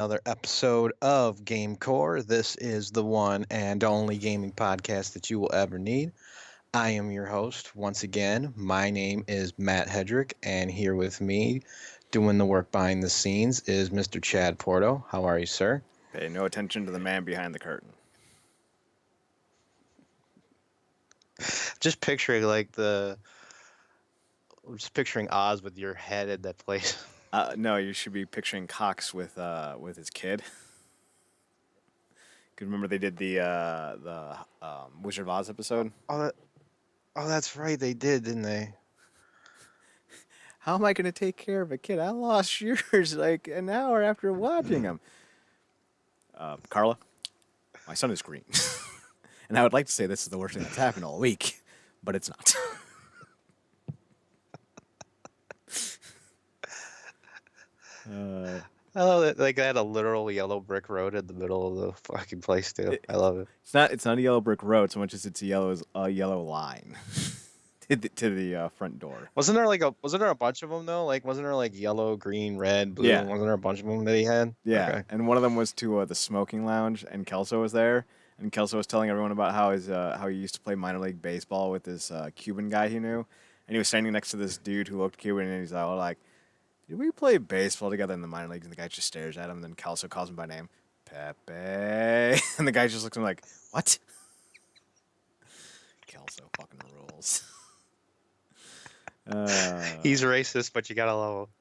another episode of GameCorp. This is the one and only gaming podcast that you will ever need. I am your host once again. My name is Matt Hedrick, and here with me, doing the work behind the scenes, is Mr. Chad Porto. How are you, sir? Pay no attention to the man behind the curtain. Just picturing just picturing Oz with your head in that place. No, you should be picturing Cox with his kid. Cause remember they did the Wizard of Oz episode. Oh, that's right. They did, didn't they? How am I going to take care of a kid? I lost yours like an hour after watching him. Carla, my son is green, and I would like to say this is the worst thing that's happened all week, but it's not. I love it. Like, they had a literal yellow brick road in the middle of the fucking place too. I love it. It's not a yellow brick road so much as it's a yellow line to the front door. Wasn't there a bunch of them though? Like, wasn't there like yellow, green, red, blue? Yeah. Wasn't there a bunch of them that he had? Yeah, Okay. and one of them was to the smoking lounge, and Kelso was there, and Kelso was telling everyone about how he used to play minor league baseball with this Cuban guy he knew, and he was standing next to this dude who looked Cuban, and he's all like, "Did we play baseball together in the minor leagues?" And the guy just stares at him, and then Kelso calls him by name, Pepe, and the guy just looks at him like, "What?" Kelso fucking rules. He's racist, but you gotta love him.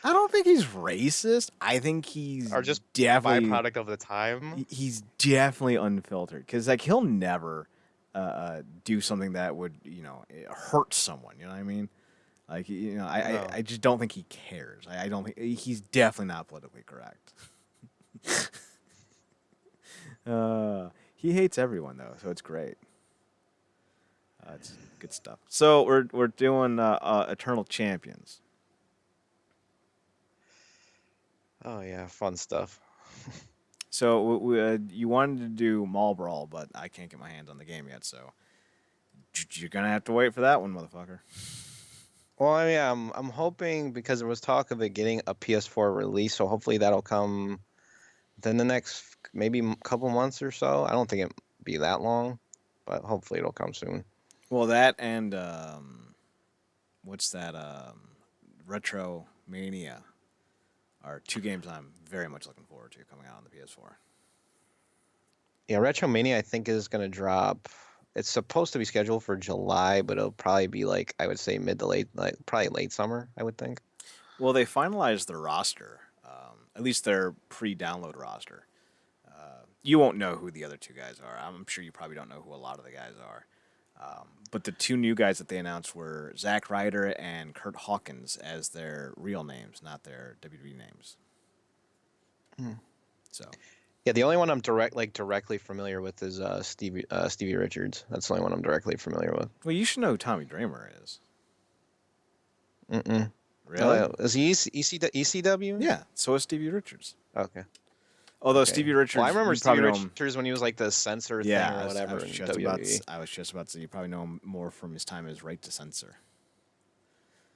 I don't think he's racist. I think he's Or just definitely byproduct of the time. He's definitely unfiltered because like he'll never do something that would hurt someone. You know what I mean? Like No. I just don't think he cares. I don't think he's definitely not politically correct. He hates everyone though, so it's great. It's good stuff. So we're doing Eternal Champions. Oh yeah, fun stuff. So you wanted to do Mall Brawl, but I can't get my hands on the game yet, so you're gonna have to wait for that one, motherfucker. Well, I mean, I'm hoping because there was talk of it getting a PS4 release, so hopefully that'll come within the next maybe couple months or so. I don't think it'll be that long, but hopefully it'll come soon. Well, that and what's that? Retro Mania are two games I'm very much looking forward to coming out on the PS4. Yeah, Retromania I think is gonna drop. It's supposed to be scheduled for July, but it'll probably be like I would say mid to late, like probably late summer. I would think. Well, they finalized their roster, at least their pre-download roster. You won't know who the other two guys are. I'm sure you probably don't know who a lot of the guys are. But the two new guys that they announced were Zack Ryder and Kurt Hawkins as their real names, not their WWE names. So Yeah, the only one I'm directly familiar with is Stevie Richards. That's the only one I'm directly familiar with. well, you should know who Tommy Dreamer is. Mm-mm. Really? Is he ECW? Yeah. So is Stevie Richards. Okay. Although Okay. Stevie Richards, Well, I remember you Stevie probably know him. Richards when he was like the censor Yeah, thing or whatever in WWE. I was just about to say you probably know him more from his time as Right to Censor.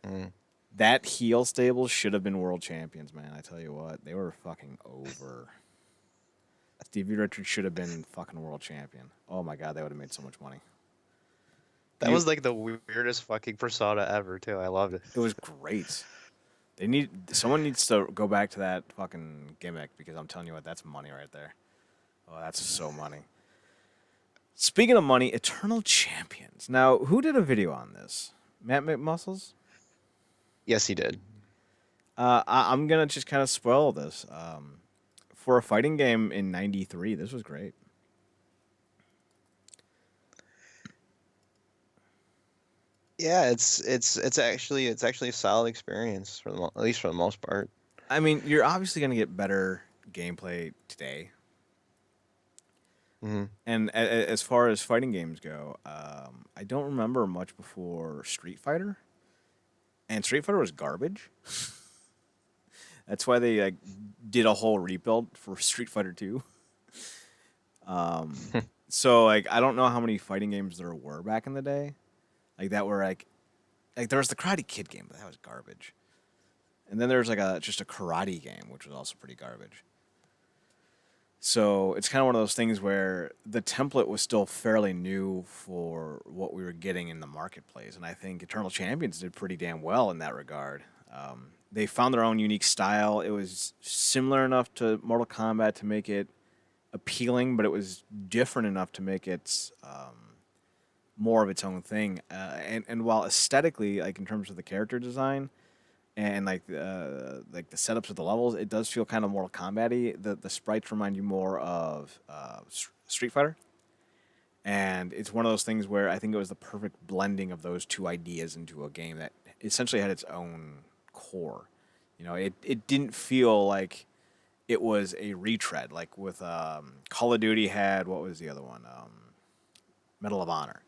Mm. That heel stable should have been world champions, man. I tell you what, they were fucking over. Stevie Richards should have been fucking world champion. Oh my god, they would have made so much money. That was like the weirdest fucking persona ever, too. I loved it. It was great. Someone needs to go back to that fucking gimmick because I'm telling you what, that's money right there. Oh, that's so money. Speaking of money, Eternal Champions. Now, who did a video on this? Matt McMuscles? Yes, he did. I'm gonna just kind of spoil this. For a fighting game in '93, this was great. Yeah, it's actually a solid experience at least for the most part. I mean, you're obviously gonna get better gameplay today. Hmm. And as far as fighting games go, I don't remember much before Street Fighter. And Street Fighter was garbage. That's why they like did a whole rebuild for Street Fighter 2. So like I don't know how many fighting games there were back in the day. Like that were like there was the Karate Kid game, but that was garbage. And then there was like just a karate game, which was also pretty garbage. So it's kind of one of those things where the template was still fairly new for what we were getting in the marketplace, and I think Eternal Champions did pretty damn well in that regard. They found their own unique style. It was similar enough to Mortal Kombat to make it appealing, but it was different enough to make it more of its own thing. And while aesthetically, like in terms of the character design and like the setups of the levels, it does feel kind of Mortal Kombat-y. The sprites remind you more of Street Fighter, and it's one of those things where I think it was the perfect blending of those two ideas into a game that essentially had its own core. It didn't feel like it was a retread like with Call of Duty had what was the other one, Medal of Honor,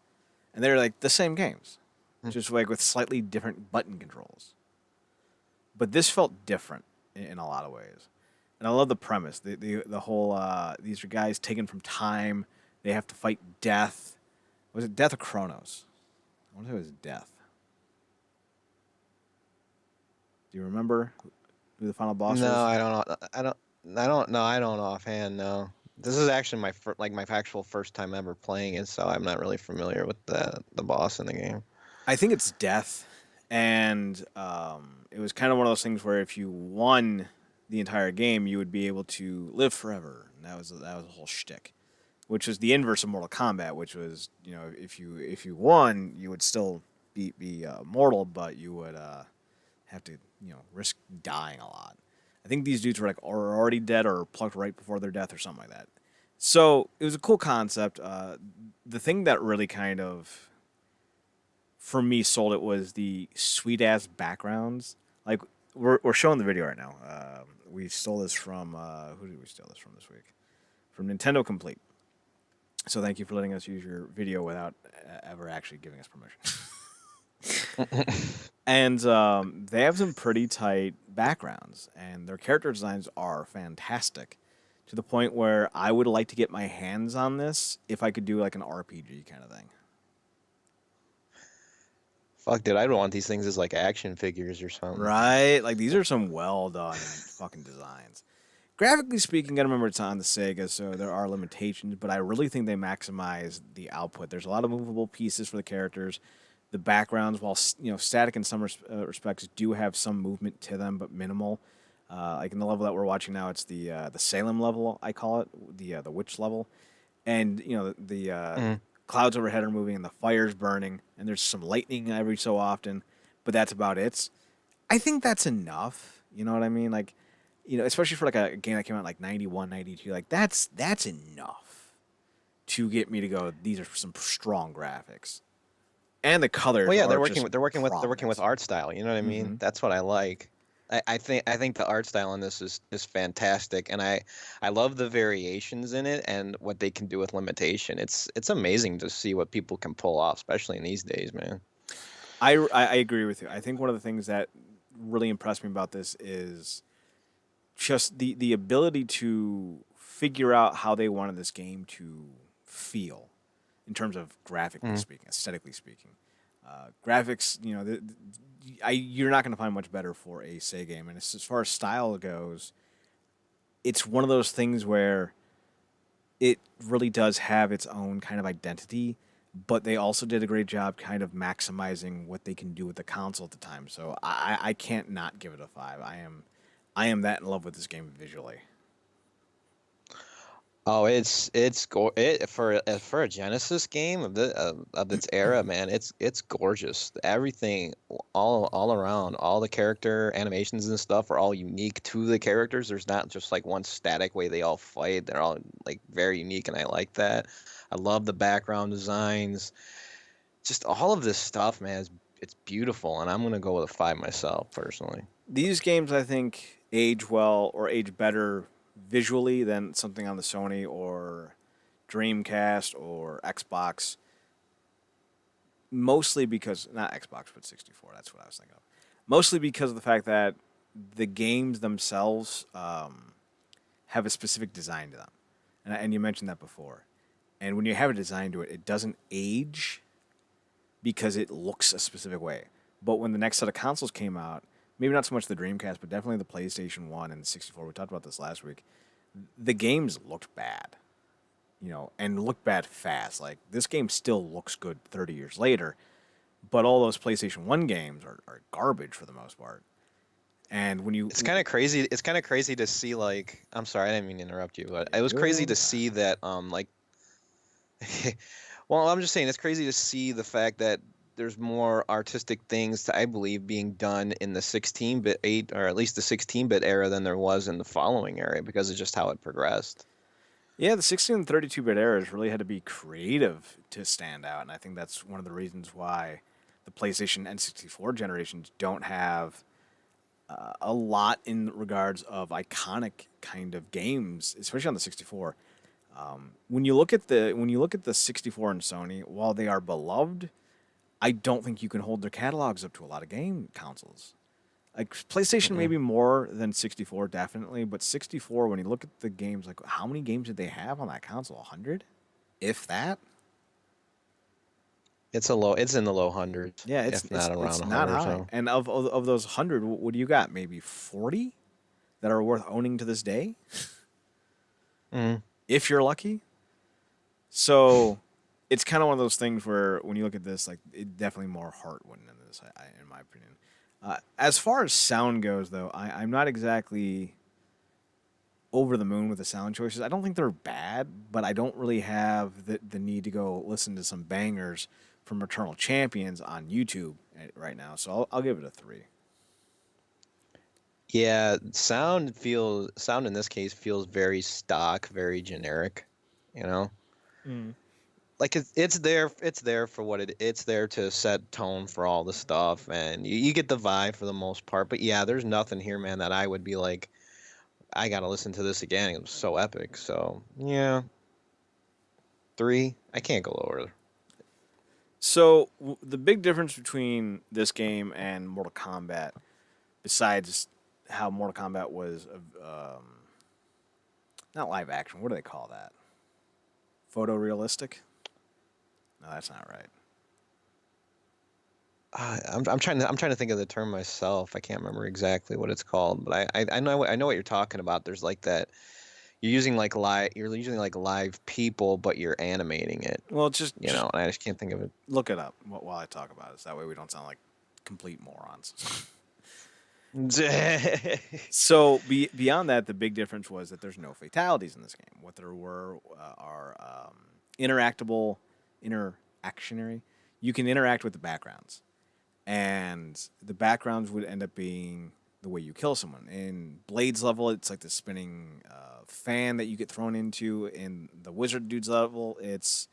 and they're like the same games, just like with slightly different button controls. But this felt different in a lot of ways, and I love the premise. The whole these are guys taken from time. They have to fight death. Was it Death or Kronos? I want to say it was Death. Do you remember who the final boss No, was? I don't know. I don't know offhand. No, this is actually my actual first time ever playing it, so I'm not really familiar with the boss in the game. I think it's Death, and it was kind of one of those things where if you won the entire game, you would be able to live forever, and that was a whole shtick, which was the inverse of Mortal Kombat, which was if you won, you would still be mortal, but you would have to risk dying a lot. I think these dudes were like are already dead or plucked right before their death or something like that. So it was a cool concept. The thing that really kind of for me sold it was the sweet ass backgrounds. Like we're showing the video right now. We stole this from who did we steal this from this week? From Nintendo Complete. So thank you for letting us use your video without ever actually giving us permission. And they have some pretty tight backgrounds, and their character designs are fantastic. To the point where I would like to get my hands on this if I could do like an RPG kind of thing. Fuck, dude, I'd want these things as like action figures or something. Right? Like these are some well done fucking designs. Graphically speaking, gotta remember it's on the Sega, so there are limitations, but I really think they maximize the output. There's a lot of movable pieces for the characters. The backgrounds, while static in some respects, do have some movement to them, but minimal. Like in the level that we're watching now, it's the Salem level, I call it, the witch level, and the Mhm. clouds overhead are moving and the fire's burning, and there's some lightning every so often, but that's about it. I think that's enough. You know what I mean? Like, especially for like a game that came out in like 91, 92, like that's enough to get me to go, these are some strong graphics. And the colors Well, yeah, are just they're working with prominent. art style. You know what I mean? Mm-hmm. That's what I like. I think the art style in this is fantastic, and I love the variations in it and what they can do with limitation. It's amazing to see what people can pull off, especially in these days, man. I agree with you. I think one of the things that really impressed me about this is just the ability to figure out how they wanted this game to feel in terms of graphically Mm. speaking, aesthetically speaking. Graphics, you're not going to find much better for a Sega game. And as far as style goes, it's one of those things where it really does have its own kind of identity, but they also did a great job kind of maximizing what they can do with the console at the time. So I can't not give it a 5. I am that in love with this game visually. Oh, it for a Genesis game of its era, man. It's gorgeous. Everything all around, all the character animations and stuff are all unique to the characters. There's not just like one static way they all fight. They're all like very unique, and I like that. I love the background designs. Just all of this stuff, man. It's beautiful, and I'm gonna go with a 5 myself personally. These games, I think, age well or age better visually than something on the Sony or Dreamcast or Xbox. Mostly because, not Xbox, but 64. That's what I was thinking of. Mostly because of the fact that the games themselves have a specific design to them. And you mentioned that before. And when you have a design to it, it doesn't age because it looks a specific way. But when the next set of consoles came out, maybe not so much the Dreamcast, but definitely the PlayStation 1 and the 64, we talked about this last week, the games looked bad, and looked bad fast. Like this game still looks good 30 years later, but all those PlayStation 1 games are garbage for the most part. And when you It's kind of crazy. It's kind of crazy to see like I'm sorry, I didn't mean to interrupt you, but it was crazy good, to see that like well, I'm just saying it's crazy to see the fact that there's more artistic things I believe being done in the 16-bit 8 or at least the 16-bit era than there was in the following era because of just how it progressed. yeah, the 16 and 32-bit eras really had to be creative to stand out, and I think that's one of the reasons why the PlayStation N64 generations don't have a lot in regards of iconic kind of games, especially on the 64. When you look at the 64 and Sony, while they are beloved, I don't think you can hold their catalogs up to a lot of game consoles. Like PlayStation, Mm-mm. maybe more than 64, definitely. But 64, when you look at the games, like how many games did they have on that console? 100, if that. It's in the low hundreds, Yeah, it's if it's not around it's not 100 or high. so. And of those 100, what do you got? Maybe 40 that are worth owning to this day, Mm. if you're lucky. So it's kind of one of those things where when you look at this, like it definitely more heart went into this, in my opinion. As far as sound goes, though, I'm not exactly over the moon with the sound choices. I don't think they're bad, but I don't really have the need to go listen to some bangers from Eternal Champions on YouTube right now. So I'll give it a 3. Yeah, sound in this case feels very stock, very generic, you know? Mm. Like it's there for what it's there to set tone for all the stuff and you get the vibe for the most part. But yeah, there's nothing here, man, that I would be like, I gotta listen to this again. It was so epic. So yeah, 3. I can't go lower. So the big difference between this game and Mortal Kombat, besides how Mortal Kombat was not live action, what do they call that? Photorealistic? No, that's not right. I'm trying to think of the term myself. I can't remember exactly what it's called, but I know what you're talking about. There's like that you're using like live people, but you're animating it, Well, just and I just can't think of it. look it up while I talk about it. So that way we don't sound like complete morons. So beyond that, the big difference was that there's no fatalities in this game. What there were are interactable, interactionary. You can interact with the backgrounds, and the backgrounds would end up being the way you kill someone. In Blade's level, it's like the spinning fan that you get thrown into. In the Wizard dude's level, it's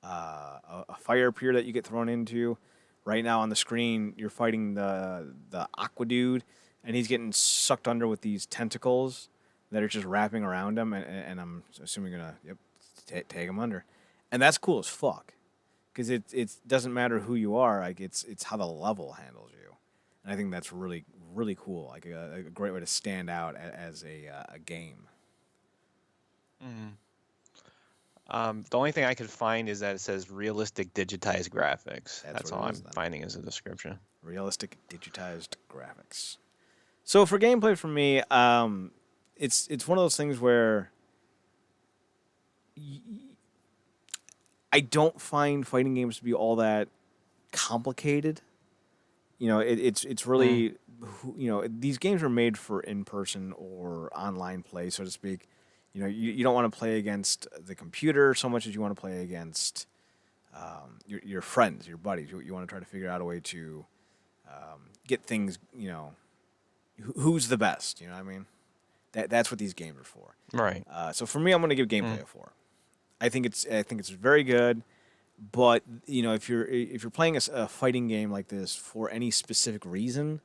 a fire pier that you get thrown into. Right now on the screen, you're fighting the Aqua dude, and he's getting sucked under with these tentacles that are just wrapping around him, and I'm assuming you're gonna take him under, and that's cool as fuck, because it doesn't matter who you are, like it's how the level handles you, and I think that's really cool, like a great way to stand out as a game. Mhm. The only thing I could find is that it says realistic digitized graphics. That's That's what all it is I'm then. finding as a description. Realistic digitized graphics. So for gameplay for me, it's one of those things where I don't find fighting games to be all that complicated. It's Mm. really these games are made for in person or online play, so to speak. You don't want to play against the computer so much as you want to play against your friends, your buddies. You want to try to figure out a way to get things. Who's the best? You know what I mean? That's what these games are for. Right. So for me, I'm going to give Mm. gameplay a 4. I think it's very good, but if you're playing a fighting game like this for any specific reason,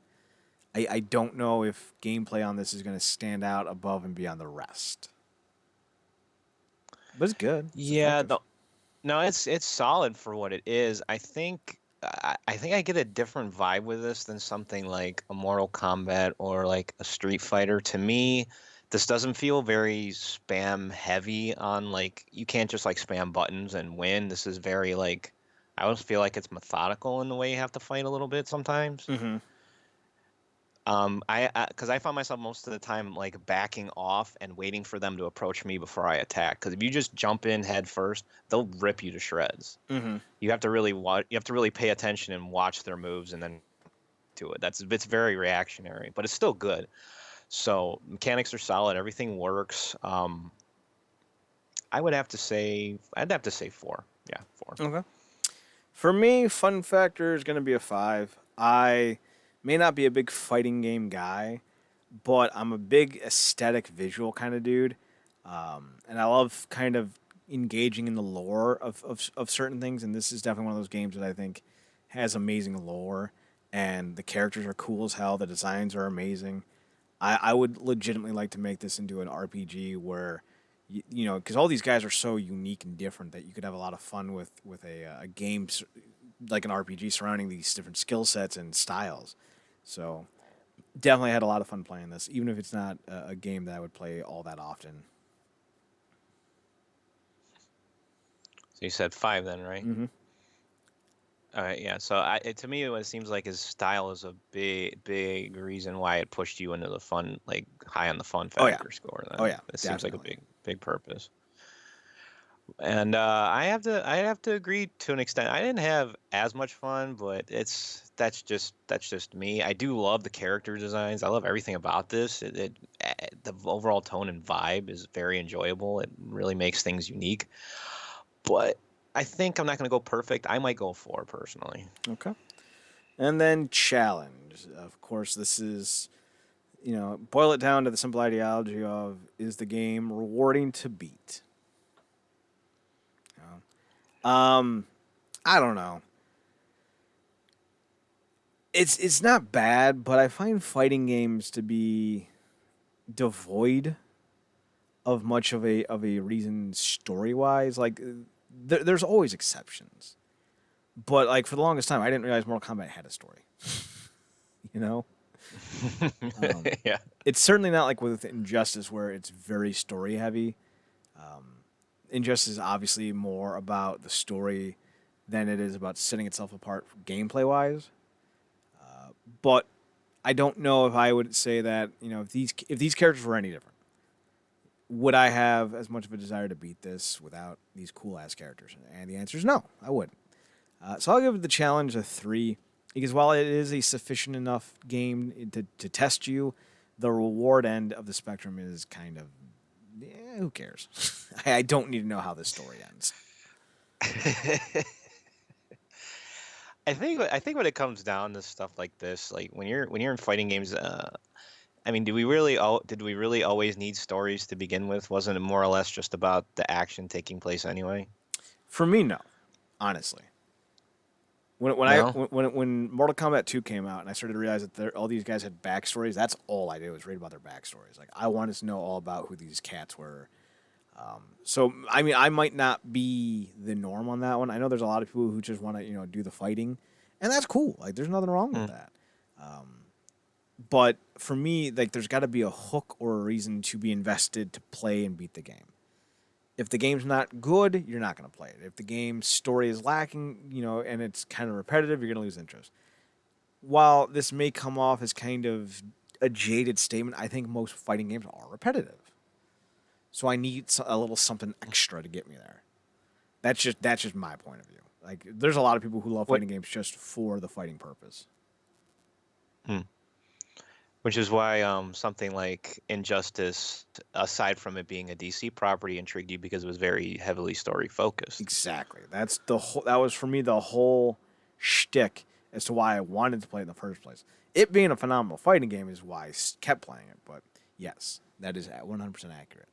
I don't know if gameplay on this is going to stand out above and beyond the rest. But it's good. It's Yeah, effective. no, it's solid for what it is. I think I get a different vibe with this than something like a Mortal Kombat or like a Street Fighter. To me, this doesn't feel very spam heavy on like you can't just like spam buttons and win. This is very like I always feel like it's methodical in the way you have to fight a little bit sometimes. Mm-hmm. Because I found myself most of the time like backing off and waiting for them to approach me before I attack. Because if you just jump in head first, they'll rip you to shreds. Mm-hmm. You have to really watch. You have to really pay attention and watch their moves and then to it. It's very reactionary, but it's still good. So mechanics are solid. Everything works. I'd have to say four. Yeah, four. Okay. For me, fun factor is going to be a 5. I may not be a big fighting game guy, but I'm a big aesthetic visual kind of dude. And I love kind of engaging in the lore of certain things. And this is definitely one of those games that I think has amazing lore. And the characters are cool as hell. The designs are amazing. I would legitimately like to make this into an RPG where, you know, because all these guys are so unique and different that you could have a lot of fun with a game like an RPG surrounding these different skill sets and styles. So definitely had a lot of fun playing this, even if it's not a game that I would play all that often. So you said five then, right? Mm-hmm. All right, yeah. So to me, it seems like his style is a big reason why it pushed you into the fun, like high on the fun Oh yeah, factor score. oh Then yeah, it seems like a definitely. big purpose. And I have to agree to an extent. I didn't have as much fun, but that's just me. I do love the character designs. I love everything about this. The overall tone and vibe is very enjoyable. It really makes things unique. But I think I'm not going to go perfect. I might go four personally. Okay. And then challenge. Of course, this is, you know, boil it down to the simple ideology of is the game rewarding to beat? You know? I don't know. It's not bad, but I find fighting games to be devoid of much of a reason story wise. Like there's always exceptions, but like for the longest time, I didn't realize Mortal Kombat had a story. You know, um, Yeah. it's certainly not like with Injustice where it's very story heavy. Injustice is obviously more about the story than it is about setting itself apart gameplay wise. But I don't know if I would say that, you know, if these characters were any different, would I have as much of a desire to beat this without these cool ass characters? And the answer is no, I wouldn't. So I'll give the challenge a 3 because while it is a sufficient enough game to test you, the reward end of the spectrum is kind of, who cares? I don't need to know how this story ends. I think when it comes down to stuff like this, like when you're in fighting games, I mean, did we really always need stories to begin with? Wasn't it more or less just about the action taking place anyway? For me, no, honestly. No? When Mortal Kombat 2 came out and I started to realize that all these guys had backstories, that's all I did was read about their backstories. Like I wanted to know all about who these cats were. So I mean, I might not be the norm on that one. I know there's a lot of people who just want to, you know, do the fighting, and that's cool. Like there's nothing wrong with Hmm. that. But for me, like there's got to be a hook or a reason to be invested to play and beat the game. If the game's not good, you're not going to play it. If the game's story is lacking, you know, and it's kind of repetitive, you're going to lose interest. While this may come off as kind of a jaded statement, I think most fighting games are repetitive. So I need a little something extra to get me there. That's just my point of view. Like, there's a lot of people who love What? fighting games just for the fighting purpose. Hmm. Which is why something like Injustice, aside from it being a DC property, intrigued you because it was very heavily story focused. Exactly. That's the whole. That was for me the whole shtick as to why I wanted to play it in the first place. It being a phenomenal fighting game is why I kept playing it. But yes, that is 100% accurate.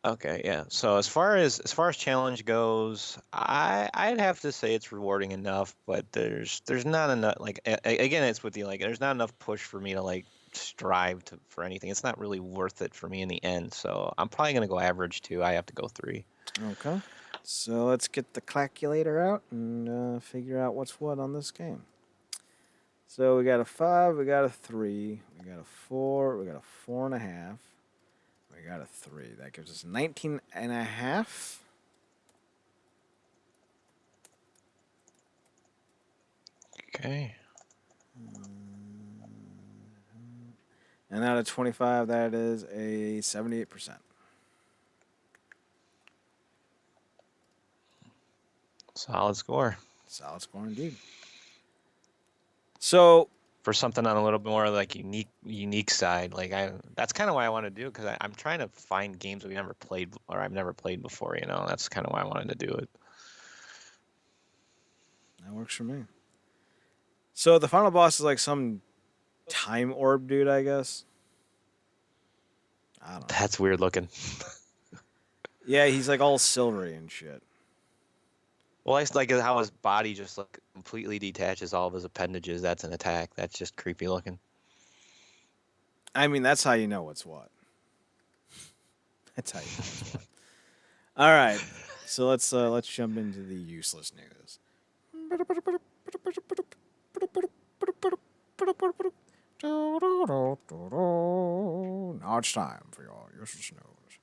Okay, yeah. So as far as challenge goes, I'd have to say it's rewarding enough, but there's not enough like again it's with the like there's not enough push for me to like strive to for anything. It's not really worth it for me in the end. So I'm probably gonna go average two. I have to go three. Okay. So let's get the calculator out and figure out what's what on this game. So we got a 5, we got a 3, we got a 4, we got a 4.5, we got a 3. That gives us 19.5. Okay. And out of 25, that is a 78%. Solid score. Solid score indeed. So, For something on a little bit more like unique side, that's kind of why I want to do it because I'm trying to find games that we never played or I've never played before. That's kind of why I wanted to do it. that works for me. So, the final boss is like some time orb dude, I guess. I don't know. That's weird looking. Yeah, he's like all silvery and shit. Well, I like how his body just like completely detaches all of his appendages. That's an attack. That's just creepy looking. I mean, that's how you know what's what. That's how you know what's what. All right, so let's jump into the useless news. Now it's time for your useless news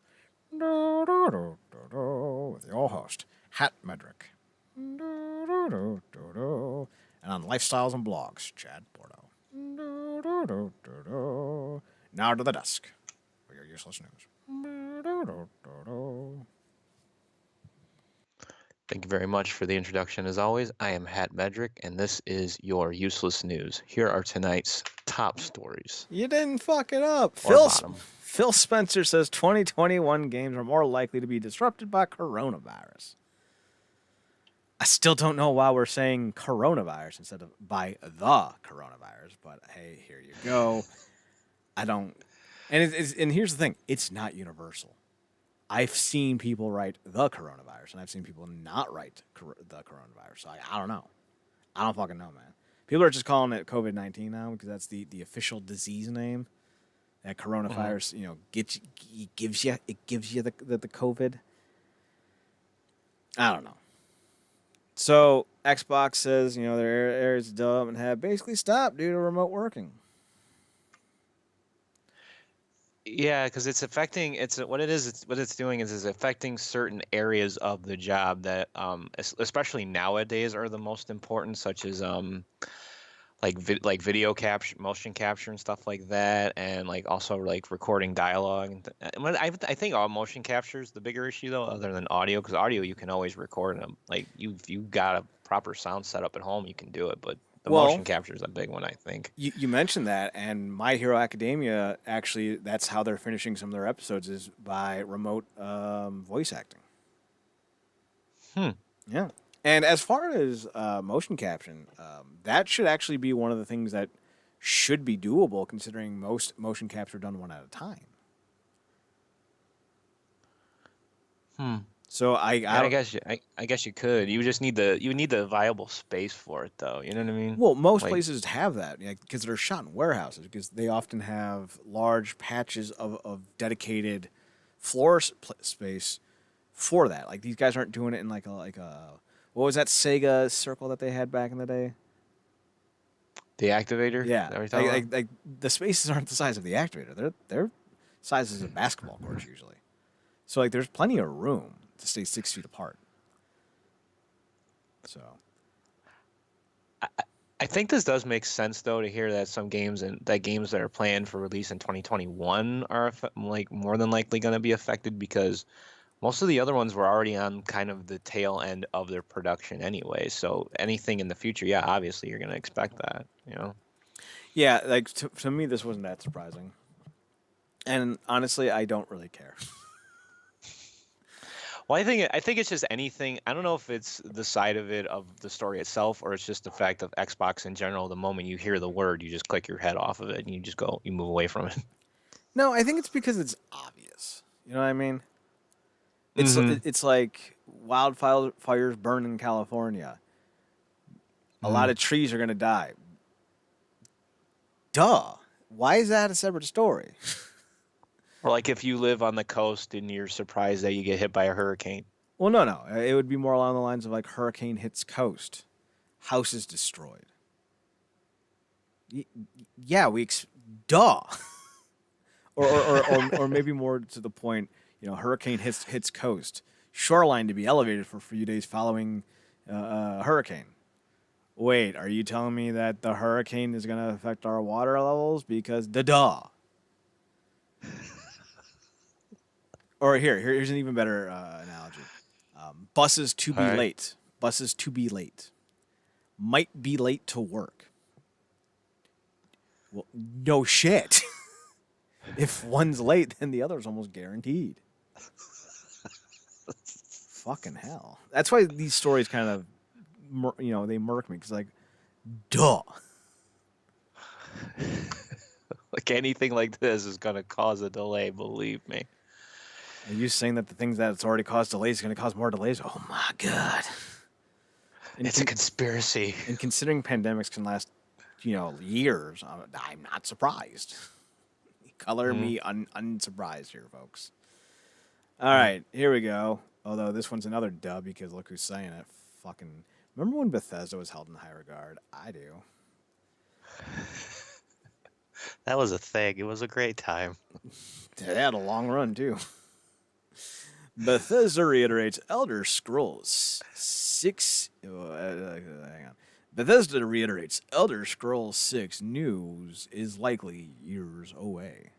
with your host, Hat Medrick. And on lifestyles and blogs, Chad Porto. Now to the desk for your useless news. Thank you very much for the introduction. As always, I am Hat Medrick, and this is your useless news. Here are tonight's top stories. You didn't fuck it up. Or bottom. Phil Spencer says 2021 games are more likely to be disrupted by coronavirus. I still don't know why we're saying coronavirus instead of by the coronavirus, but hey, here you go. I don't. And here's the thing: it's not universal. I've seen people write the coronavirus, and I've seen people not write the coronavirus. So I don't know. I don't fucking know, man. People are just calling it COVID-19 now because that's the official disease name. That coronavirus, gives you the COVID. I don't know. So Xbox says their areas dumb and have basically stopped due to remote working. Yeah, because it's affecting. What it is. What it's doing is affecting certain areas of the job that, especially nowadays, are the most important, such as like video capture, motion capture, and stuff like that, and like also like recording dialogue. I think all motion capture is the bigger issue though, other than audio, because audio you can always record them. Like you got a proper sound setup at home, you can do it, but the motion capture is a big one, I think. You mentioned that, and My Hero Academia, actually, that's how they're finishing some of their episodes is by remote voice acting. Yeah. And as far as motion caption, that should actually be one of the things that should be doable, considering most motion capture done one at a time. So I guess you could. You just need the viable space for it, though. You know what I mean? Well, most places have that because they're shot in warehouses because they often have large patches of dedicated floor space for that. Like these guys aren't doing it in like a what was that Sega circle that they had back in the day? The activator. Yeah, Is that what you're talking about? like the spaces aren't the size of the activator. They're sizes of basketball courts usually. So like there's plenty of room to stay 6 feet apart. So I think this does make sense though to hear that some games that are planned for release in 2021 are like more than likely going to be affected because most of the other ones were already on kind of the tail end of their production anyway. So anything in the future, yeah, obviously you're going to expect that, yeah, like to me this wasn't that surprising. And honestly, I don't really care. Well, I think it's just anything. I don't know if it's the side of it of the story itself, or it's just the fact of Xbox in general. The moment you hear the word, you just click your head off of it and you move away from it. No, I think it's because it's obvious. You know what I mean? Mhm. It's like wildfires burn in California. A lot of trees are gonna die. Duh. Why is that a separate story? Or like if you live on the coast and you're surprised that you get hit by a hurricane. Well, no. It would be more along the lines of like hurricane hits coast, house is destroyed. Yeah, duh. or maybe more to the point, hurricane hits coast, shoreline to be elevated for a few days following a hurricane. Wait, are you telling me that the hurricane is going to affect our water levels? Because duh. Or here's an even better analogy. Buses to All be right. late. Buses to be late. Might be late to work. Well, no shit. If one's late, then the other's almost guaranteed. Fucking hell. That's why these stories kind of, they murk me because like, duh. Like anything like this is gonna cause a delay, believe me. Are you saying that the things that it's already caused delays are going to cause more delays? Oh my god. And It's a conspiracy. and considering pandemics can last, years, I'm not surprised. Color Mm-hmm. me unsurprised here, folks. All right, here we go. Although this one's another dub because look who's saying it. Fucking remember when Bethesda was held in high regard? I do. That was a thing. It was a great time. They had a long run too. Bethesda reiterates Elder Scrolls 6. Hang on. Bethesda reiterates Elder Scrolls 6 news is likely years away.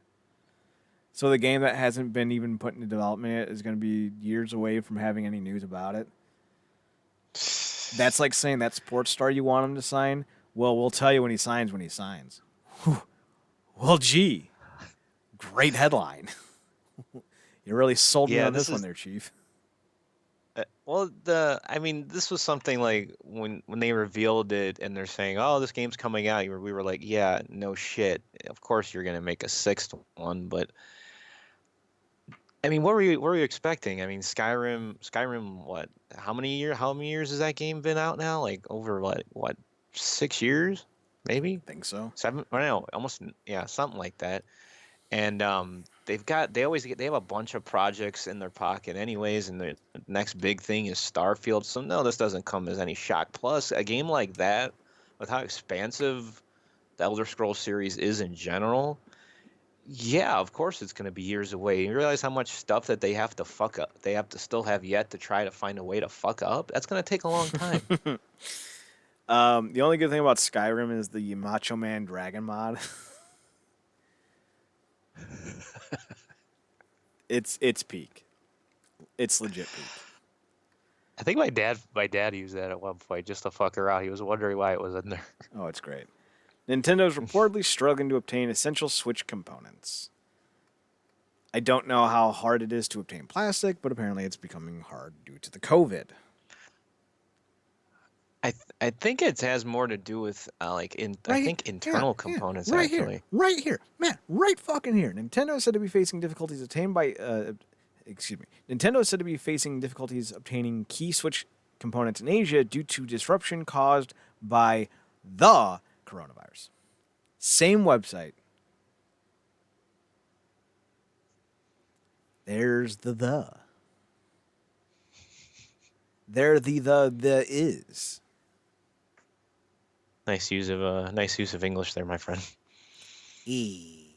So the game that hasn't been even put into development yet is going to be years away from having any news about it. That's like saying that sports star you want him to sign. Well, we'll tell you when he signs. When he signs. Whew. Well, gee, great headline. You really sold me Yeah, on this this one is there, Chief. well the I mean this was something like when they revealed it and they're saying, "Oh, this game's coming out." We were like, "Yeah, no shit. Of course you're gonna make a sixth one." But I mean, what were you expecting? I mean, Skyrim, what? How many years has that game been out now? Like over what 6 years, maybe Think so. seven? I don't know, almost yeah, something like that. And they have a bunch of projects in their pocket anyways, and the next big thing is Starfield. So no, this doesn't come as any shock. Plus, a game like that, with how expansive the Elder Scrolls series is in general, yeah, of course it's going to be years away. You realize how much stuff that they have to fuck up. They have to still have yet to try to find a way to fuck up. That's going to take a long time. The only good thing about Skyrim is the Macho Man Dragon mod. It's peak. It's legit peak. I think my dad used that at one point just to fuck around. He was wondering why it was in there. Oh, it's great. Nintendo's reportedly struggling to obtain essential Switch components. I don't know how hard it is to obtain plastic, but apparently it's becoming hard due to the COVID. I think it has more to do with I Right think here, internal yeah, components right here, actually. right here, man, right fucking here. Nintendo is said to be facing difficulties obtained by, excuse me. Nintendo is said to be facing difficulties obtaining key Switch components in Asia due to disruption caused by the coronavirus. Same website. There's the. There the is. Nice use of English there, my friend. E.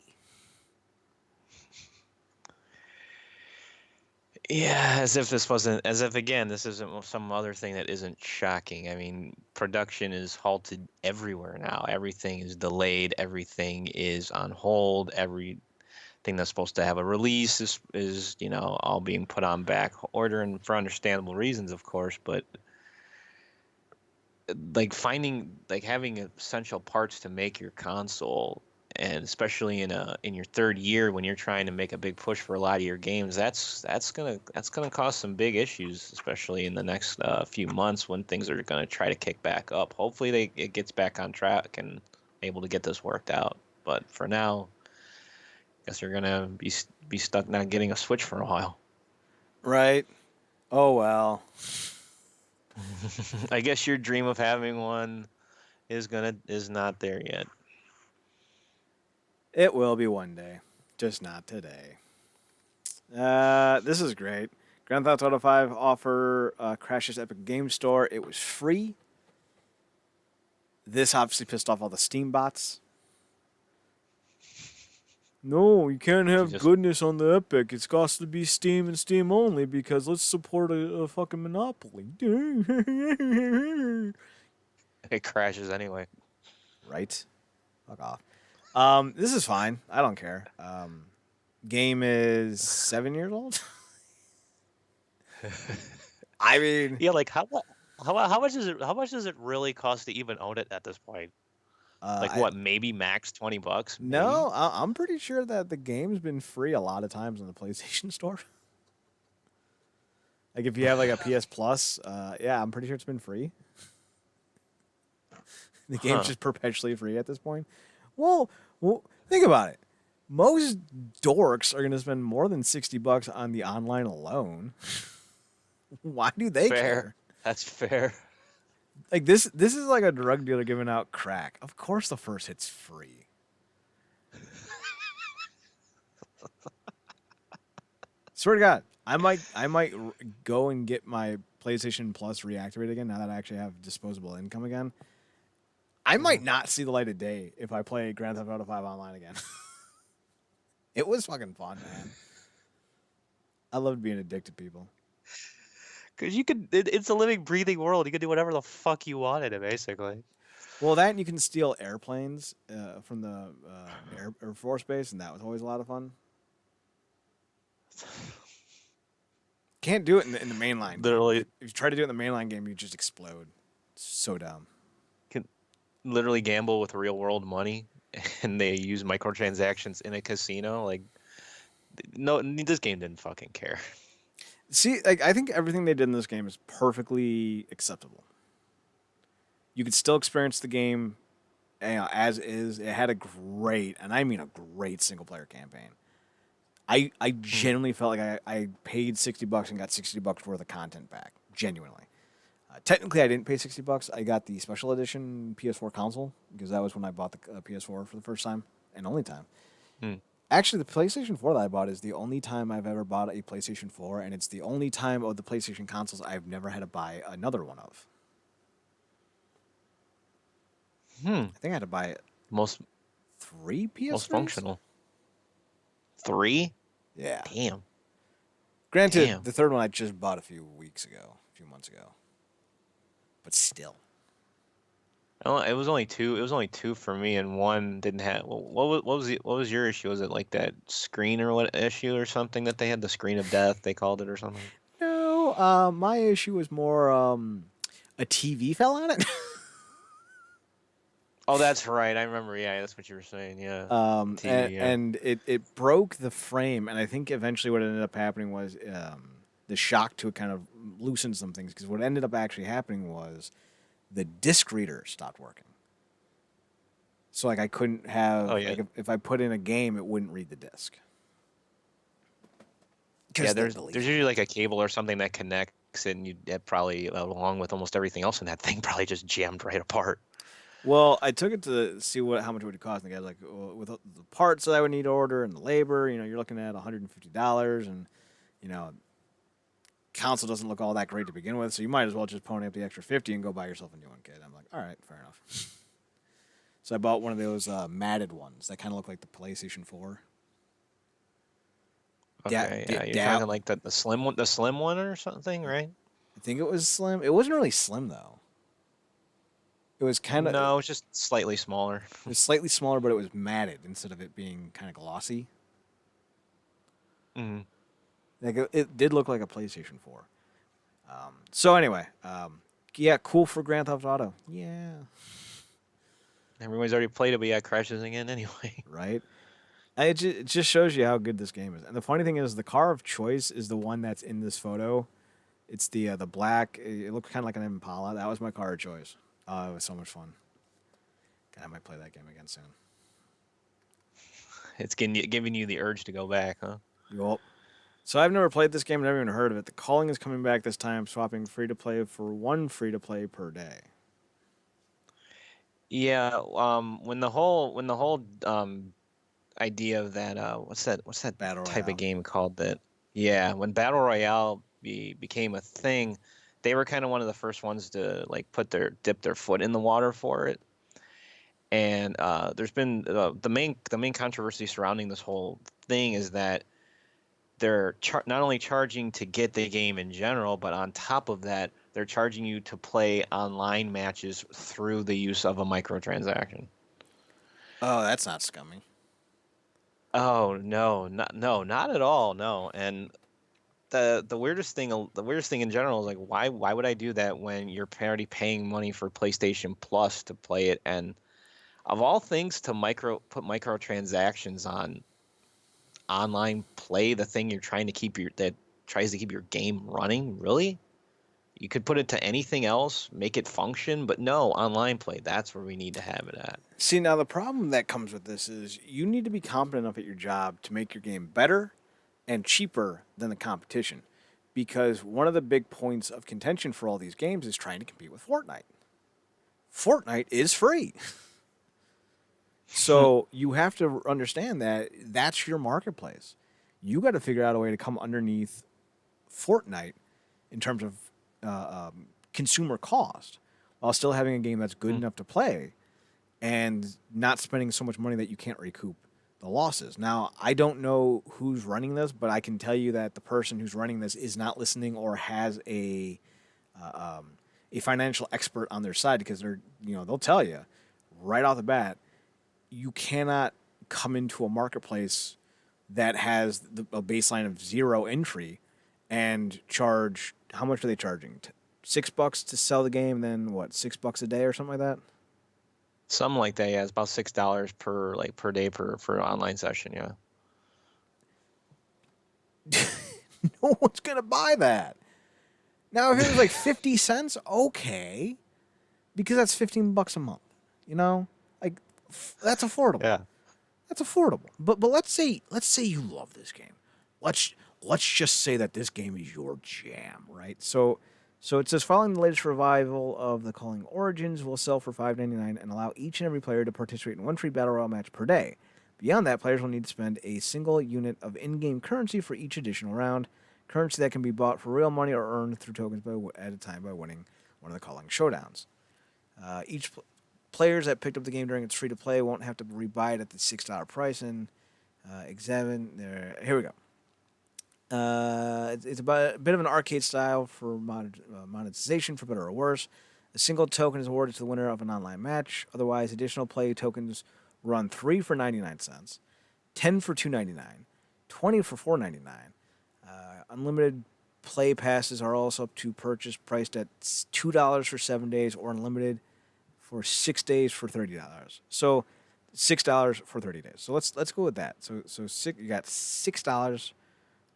Yeah, as if again, this isn't some other thing that isn't shocking. I mean, production is halted everywhere now. Everything is delayed. Everything is on hold. Everything that's supposed to have a release is all being put on back order and for understandable reasons, of course. But having essential parts to make your console, and especially in your third year when you're trying to make a big push for a lot of your games, that's gonna cause some big issues, especially in the next few months when things are gonna try to kick back up. Hopefully it gets back on track and able to get this worked out. But for now, I guess you're gonna be stuck not getting a Switch for a while. Right. Oh well. I guess your dream of having one is not there yet. It will be one day, just not today. This is great. Grand Theft Auto 5 offer crashes Epic Game Store. It was free. This obviously pissed off all the Steam bots. No, you can't have Just goodness on the Epic. It's got to be Steam and Steam only because let's support a fucking monopoly. it crashes anyway. Right? Fuck off. This is fine. I don't care. Game is 7 years old. I mean, Yeah, like how much is it? How much does it really cost to even own it at this point? Like I what? Maybe max $20. Maybe. no, I'm pretty sure that the game's been free a lot of times on the PlayStation Store. Like if you have like a PS Plus, yeah, I'm pretty sure it's been free. The game's Huh. just perpetually free at this point. Well, think about it. Most dorks are going to spend more than $60 on the online alone. Why do they Fair. care? That's fair. Like this is like a drug dealer giving out crack. Of course the first hit's free. Swear to God, I might go and get my PlayStation Plus reactivated again now that I actually have disposable income again. I might not see the light of day if I play Grand Theft Auto 5 online again. It was fucking fun, man. I loved being addicted to people. Because you could, it's a living, breathing world. You could do whatever the fuck you want in it, basically. Well, that and you can steal airplanes from the Air Force Base, and that was always a lot of fun. Can't do it in the mainline game. Literally, If you try to do it in the mainline game, you just explode. It's so dumb. can literally gamble with real world money, and they use microtransactions in a casino. Like, no, this game didn't fucking care. See, like I think everything they did in this game is perfectly acceptable. You could still experience the game, as is. It had a great, and I mean a great single player campaign. I genuinely felt like I paid $60 and got $60 worth of content back. Genuinely. Technically, I didn't pay $60. I got the special edition PS4 console because that was when I bought the PS4 for the first time and only time. Hmm. Actually, the PlayStation 4 that I bought is the only time I've ever bought a PlayStation 4, and it's the only time of the PlayStation consoles I've never had to buy another one of. Hmm. I think I had to buy Most 3 PS3s? most functional. 3? Yeah. Damn. Granted, Damn. the third one I just bought a few months ago. But still. Oh, it was only two. It was only two for me, and one didn't have. What was your issue? Was it like that screen or what issue or something that they had, the screen of death they called it or something? No, my issue was more a TV fell on it. Oh, that's right. I remember. Yeah, that's what you were saying. Yeah, TV. Yeah. And it broke the frame, and I think eventually what ended up happening was the shock to it kind of loosened some things, because what ended up actually happening was the disc reader stopped working. So like I couldn't have, Oh yeah. like if I put in a game, it wouldn't read the disc. Yeah, there's usually like a cable or something that connects it, and you that probably along with almost everything else in that thing probably just jammed right apart. Well, I took it to see how much it would cost, and the guy's like, well, with the parts that I would need to order and the labor, you're looking at $150, and console doesn't look all that great to begin with, so you might as well just pony up the extra 50 and go buy yourself a new one, kid. I'm like, all right, fair enough. So I bought one of those matted ones that kind of look like the PlayStation 4. Okay, yeah, you're talking like the slim one or something, right? I think it was slim. It wasn't really slim though. It was kind of No, it's just slightly smaller. it was slightly smaller, but it was matted instead of it being kind of glossy. Hmm. Like it did look like a PlayStation 4. So anyway, yeah, cool for Grand Theft Auto. Yeah, Everyone's already played it, but yeah, it crashes again anyway. right. It just shows you how good this game is. And the funny thing is, the car of choice is the one that's in this photo. It's the black. It looks kind of like an Impala. That was my car of choice. It was so much fun. God, I might play that game again soon. It's giving you the urge to go back, huh? Yup. So I've never played this game, never even heard of it. The Calling is coming back this time, swapping free to play for one free to play per day. Yeah. When the whole idea of that what's that Battle type Royale. of game called that? Yeah, when Battle Royale became a thing, they were kind of one of the first ones to like dip their foot in the water for it. And there's been the main controversy surrounding this whole thing is that they're not only charging to get the game in general, but on top of that, they're charging you to play online matches through the use of a microtransaction. Oh, that's not scummy. Oh no, not at all. No, and the weirdest thing in general is like why would I do that when you're already paying money for PlayStation Plus to play it, and of all things to put microtransactions on online play, the thing you're trying to keep your that tries to keep your game running, really? You could put it to anything else, make it function, but no, online play, that's where we need to have it at. See, now the problem that comes with this is you need to be competent enough at your job to make your game better and cheaper than the competition. Because one of the big points of contention for all these games is trying to compete with Fortnite. Fortnite is free. So you have to understand that that's your marketplace. You got to figure out a way to come underneath Fortnite in terms of consumer cost while still having a game that's good enough to play and not spending so much money that you can't recoup the losses. Now, I don't know who's running this, but I can tell you that the person who's running this is not listening or has a financial expert on their side, because they'll tell you right off the bat, you cannot come into a marketplace that has a baseline of zero entry and charge. How much are they charging? $6 to sell the game, then what? $6 a day or something like that. Something like that, yeah. It's about $6 per day for an online session, yeah. No one's gonna buy that. Now, if it was like 50 cents, okay, because that's $15 a month. Like that's affordable. Yeah. That's affordable. But let's say you love this game. Let's just say that this game is your jam, right? So it says, following the latest revival of the Calling Origins will sell for $5.99 and allow each and every player to participate in one free battle royale match per day. Beyond that, players will need to spend a single unit of in-game currency for each additional round, currency that can be bought for real money or earned through tokens at a time by winning one of the Calling Showdowns. Players that picked up the game during its free-to-play won't have to rebuy it at the $6 price. And examine there. Here we go. It's about a bit of an arcade style for monetization, for better or worse. A single token is awarded to the winner of an online match. Otherwise, additional play tokens run 3 for 99 cents, 10 for $2.99, 20 for $4.99. Unlimited play passes are also up to purchase, priced at $2 for 7 days, or unlimited for 6 days for $30. So $6 for 30 days. So let's go with that. So you got $6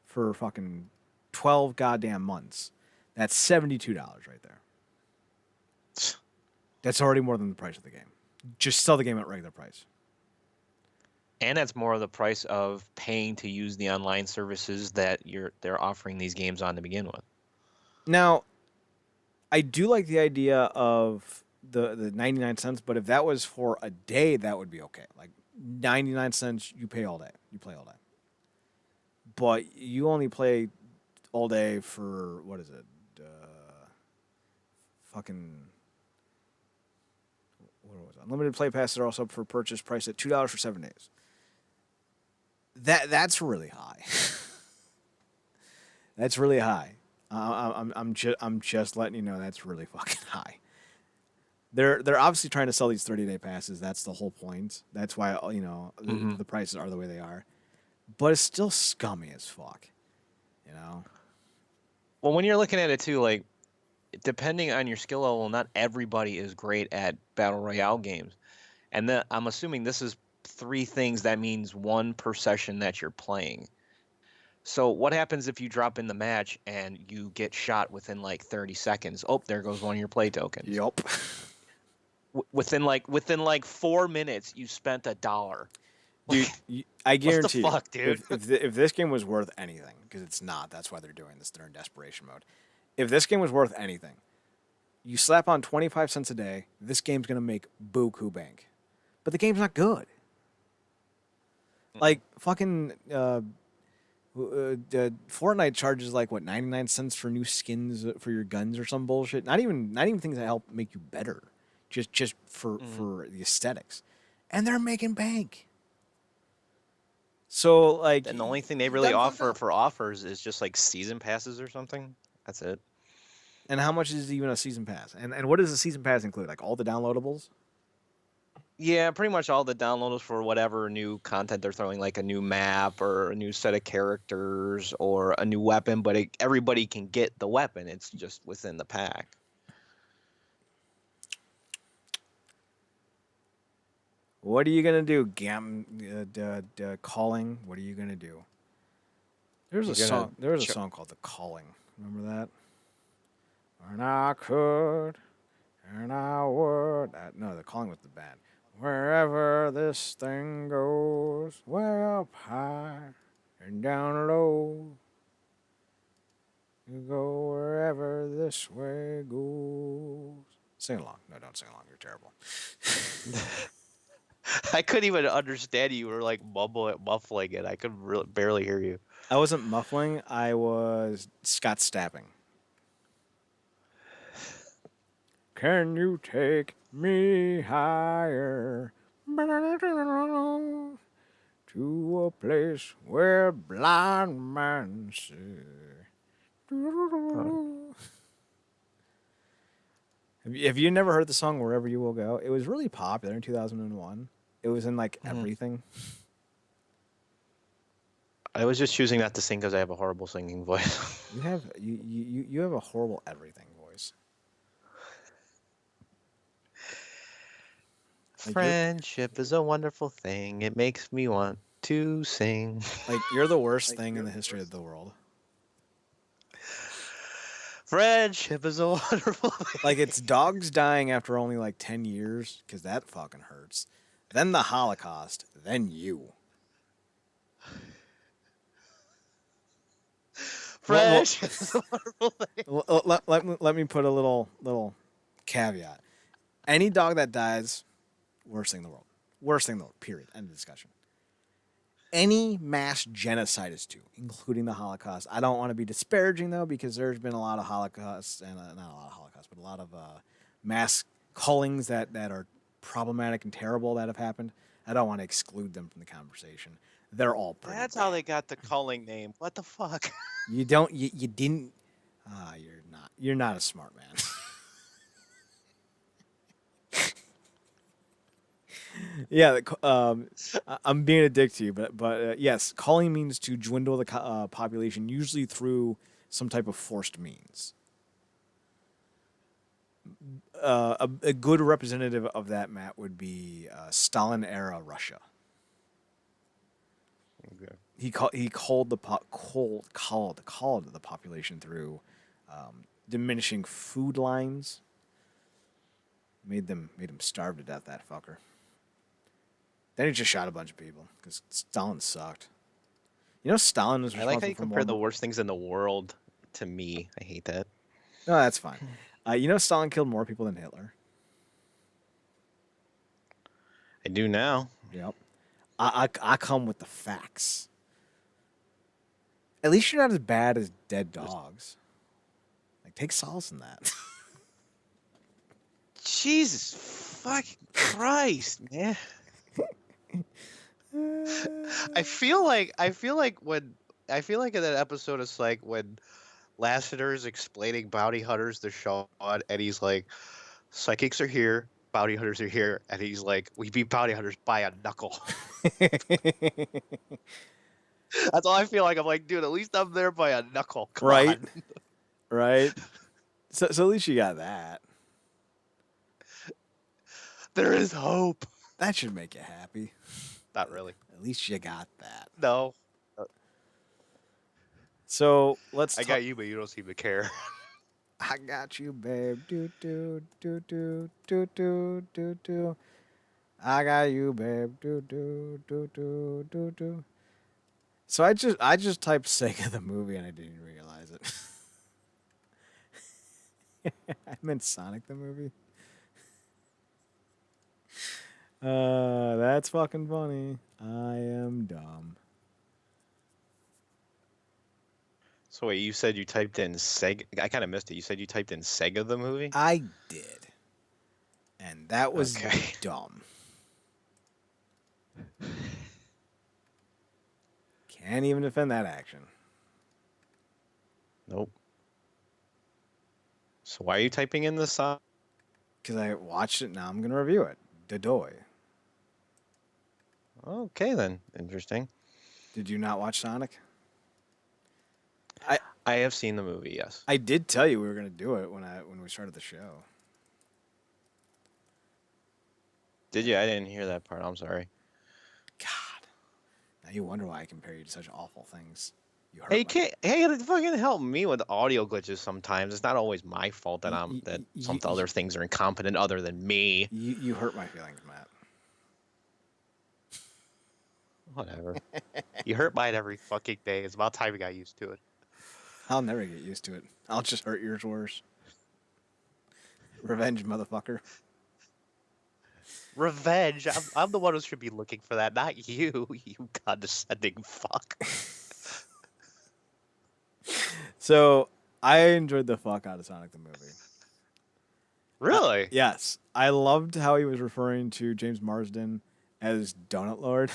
for fucking 12 goddamn months. That's $72 right there. That's already more than the price of the game. Just sell the game at regular price. And that's more of the price of paying to use the online services that they're offering these games on to begin with. Now, I do like the idea of the 99 cents, but if that was for a day, that would be okay. Like 99 cents, you pay all day. You play all day. But you only play all day for, what is it? What was it? Unlimited play passes are also up for purchase, priced at $2 for 7 days. That's really high. That's really high. I'm just letting you know that's really fucking high. They're obviously trying to sell these 30-day passes. That's the whole point. That's why the prices are the way they are. But it's still scummy as fuck, Well, when you're looking at it too, like, depending on your skill level, not everybody is great at battle royale games, and then I'm assuming this is 3 things. That means 1 per session that you're playing. So what happens if you drop in the match and you get shot within like 30 seconds? Oh, there goes one of your play tokens. Yup. Within like 4 minutes, you spent $1. Dude, I guarantee what the fuck, dude? if this game was worth anything, because it's not, that's why they're doing this, they're in desperation mode. If this game was worth anything, you slap on 25 cents a day, this game's going to make buku bank. But the game's not good. Like, fucking Fortnite charges like, what, 99 cents for new skins for your guns or some bullshit? Not even things that help make you better. Just for the aesthetics. And they're making bank. So, like... And the only thing they really offer for offers is just, like, season passes or something. That's it. And how much is even a season pass? And what does a season pass include? Like, all the downloadables? Yeah, pretty much all the downloads for whatever new content they're throwing, like a new map or a new set of characters or a new weapon, but everybody can get the weapon. It's just within the pack. What are you gonna do, Calling? What are you gonna do? There's a You're gonna song. There was a song called "The Calling." Remember that? And I could, and I would. No, "The Calling" was the band. Wherever this thing goes, way up high and down low, you go wherever this way goes. Sing along. No, don't sing along. You're terrible. I couldn't even understand you. You were like muffling it. I could barely hear you. I wasn't muffling. I was Scott stabbing. Can you take me higher to a place where blind men see? Have you never heard the song "Wherever You Will Go"? It was really popular in 2001. It was in like everything. I was just choosing not to sing because I have a horrible singing voice. You have a horrible everything voice. Friendship is a wonderful thing. It makes me want to sing. Like you're the worst thing in the history of the world. Friendship is a wonderful thing. Like it's dogs dying after only like 10 years because that fucking hurts. Then the Holocaust. Then you. Friendship is a wonderful thing. Let me put a little caveat. Any dog that dies, worst thing in the world. Worst thing in the world. Period. End of discussion. Any mass genocide is too, including the Holocaust. I don't want to be disparaging though, because there's been a lot of Holocausts and not a lot of Holocausts, but a lot of mass cullings that are problematic and terrible that have happened. I don't want to exclude them from the conversation. They're all pretty That's bad. how they got the calling name. What the fuck? You didn't. You're not a smart man. Yeah, I'm being a dick to you, but yes, calling means to dwindle the population, usually through some type of forced means. A good representative of that, Matt, would be Stalin era Russia. Okay. He called the population through diminishing food lines. Made them starve to death. That fucker. Then he just shot a bunch of people because Stalin sucked. You know, Stalin was I responsible like how you for compare the more. worst things in the world to me. I hate that. No, that's fine. You know, Stalin killed more people than Hitler. I do now. Yep. I come with the facts. At least you're not as bad as dead dogs. Like, take solace in that. Jesus fucking Christ, man. I feel like in that episode it's like when Lassiter is explaining bounty hunters to Sean, and he's like, psychics are here, bounty hunters are here, and he's like, we beat bounty hunters by a knuckle. That's all I feel like. I'm like, dude, at least I'm there by a knuckle. Come Right. on. Right. So at least you got that. There is hope. That should make you happy. Not really. At least you got that. No. So let's. I got you, but you don't seem to care. I got you, babe. Do do do do do do do do. I got you, babe. Do do do do do do. So I just typed Sega the movie and I didn't realize it. I meant Sonic the movie. That's fucking funny. I am dumb. So wait, you said you typed in Sega. I kind of missed it. You said you typed in Sega the movie. I did, and that was Okay. dumb. Can't even defend that action. Nope. So why are you typing in the song? Because I watched it, now I'm going to review it. Dadoy. Okay then, interesting. Did you not watch Sonic? I have seen the movie. Yes. I did tell you we were going to do it when we started the show. Did you? I didn't hear that part. I'm sorry. God, now you wonder why I compare you to such awful things. You hurt Hey, my can't hey, fucking help me with audio glitches sometimes. It's not always my fault that some other things are incompetent other than me. you hurt my feelings, Matt. Whatever. You hurt mine every fucking day. It's about time we got used to it. I'll never get used to it. I'll just hurt yours worse. Revenge, motherfucker. Revenge. I'm the one who should be looking for that, not you, you condescending fuck. So I enjoyed the fuck out of Sonic the movie. Really? Yes, I loved how he was referring to James Marsden as Donut Lord.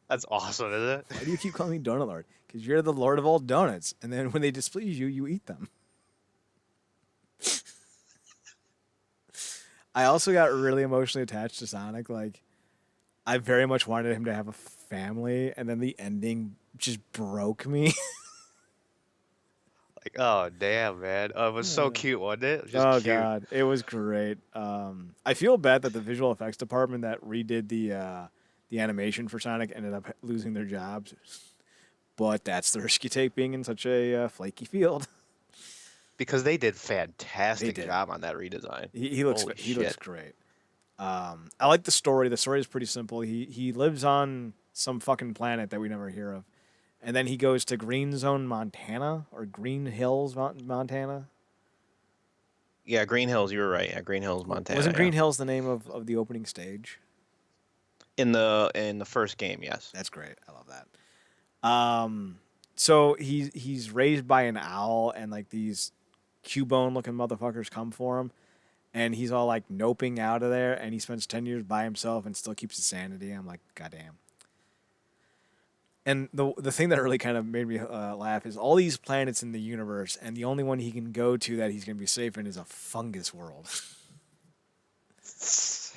That's awesome, isn't it? Why do you keep calling me Donut Lord? Because you're the Lord of all donuts, and then when they displease you, you eat them. I also got really emotionally attached to Sonic. Like, I very much wanted him to have a family, and then the ending just broke me. Like, oh damn, man. Oh, it was so cute, wasn't it? It was just Oh cute. god, it was great. I feel bad that the visual effects department that redid the animation for Sonic ended up losing their jobs, but that's the risk you take being in such a flaky field. Because they did fantastic They did. job on that redesign. He looks Holy he looks shit. great. I like the story. The story is pretty simple. He lives on some fucking planet that we never hear of, and then he goes to Green Zone, Montana, or Green Hills, Montana. Yeah, Green Hills, you were right. Yeah, Green Hills, Montana. Wasn't yeah. Green Hills the name of the opening stage? In the first game, yes. That's great. I love that. So he's raised by an owl, and like these Cubone looking motherfuckers come for him, and he's all like noping out of there, and he spends 10 years by himself and still keeps his sanity. I'm like, goddamn. And the thing that really kind of made me laugh is all these planets in the universe, and the only one he can go to that he's gonna be safe in is a fungus world. That's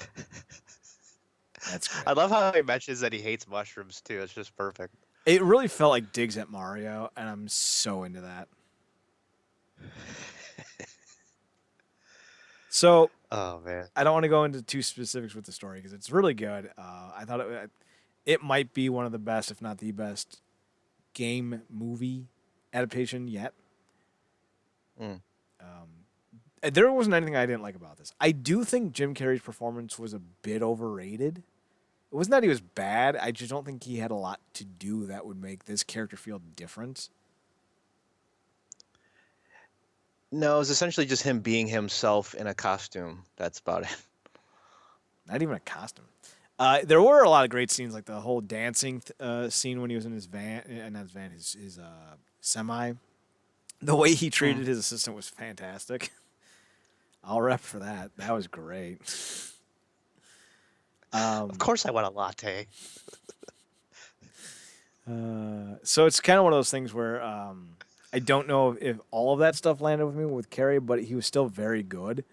great. I love how he mentions that he hates mushrooms too. It's just perfect. It really felt like digs at Mario, and I'm so into that. So Oh man. I don't want to go into too specifics with the story because it's really good. I thought it might be one of the best, if not the best, game movie adaptation yet. Mm. There wasn't anything I didn't like about this. I do think Jim Carrey's performance was a bit overrated. It wasn't that he was bad. I just don't think he had a lot to do that would make this character feel different. No, it's essentially just him being himself in a costume. That's about it. Not even a costume. There were a lot of great scenes, like the whole dancing scene when he was in his van, not his van, his semi. The way he treated his assistant was fantastic. I'll rep for that. That was great. Of course I want a latte. So it's kind of one of those things where I don't know if all of that stuff landed with me with Carrie, but he was still very good.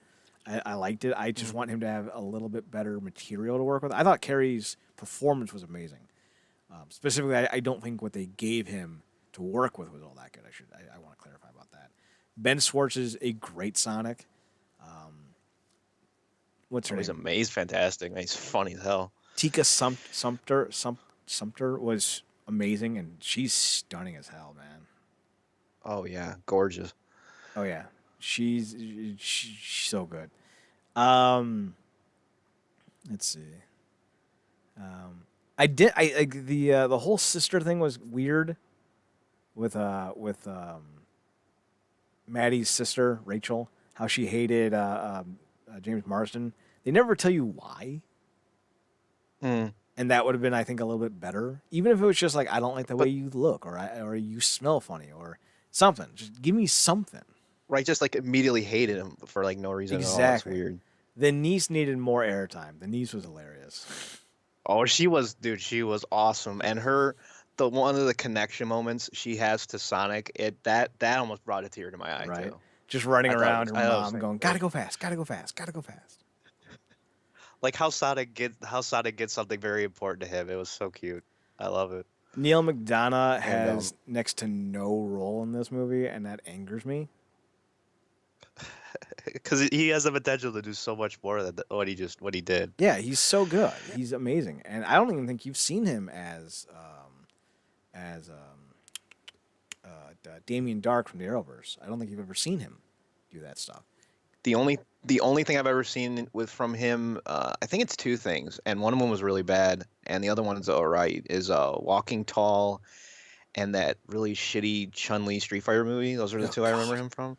I liked it. I just want him to have a little bit better material to work with. I thought Carrie's performance was amazing. Specifically, I don't think what they gave him to work with was all that good. I want to clarify about that. Ben Schwartz is a great Sonic. What's her He's name? amazing. He's fantastic. He's funny as hell. Tika Sumpter was amazing, and she's stunning as hell, man. Oh yeah, gorgeous. Oh yeah, she's so good. Let's see. I the whole sister thing was weird. With Maddie's sister Rachel, how she hated James Marsden. They never tell you why. Mm. And that would have been, I think, a little bit better. Even if it was just like, I don't like the way you look, or you smell funny, or something. Just give me something. Right, just like immediately hated him for like no reason at all. That's Exactly. weird. The niece needed more airtime. The niece was hilarious. Oh, she was awesome. And the one of the connection moments she has to Sonic, that almost brought a tear to my eye Right. too. Just running I thought it around was- her I thought it was mom going, gotta go fast, gotta go fast, gotta go fast. Like how Sonic gets something very important to him. It was so cute. I love it. Neil McDonough And has next to no role in this movie, and that angers me. because he has the potential to do so much more than what he did. Yeah, he's so good. He's amazing, and I don't even think you've seen him as Damien Dark from the Arrowverse. I don't think you've ever seen him do that stuff. The only thing I've ever seen with from him, I think it's two things, and one of them was really bad, and the other one's all right. Is Walking Tall and that really shitty Chun Li Street Fighter movie. Those are the Oh two I remember God, him from.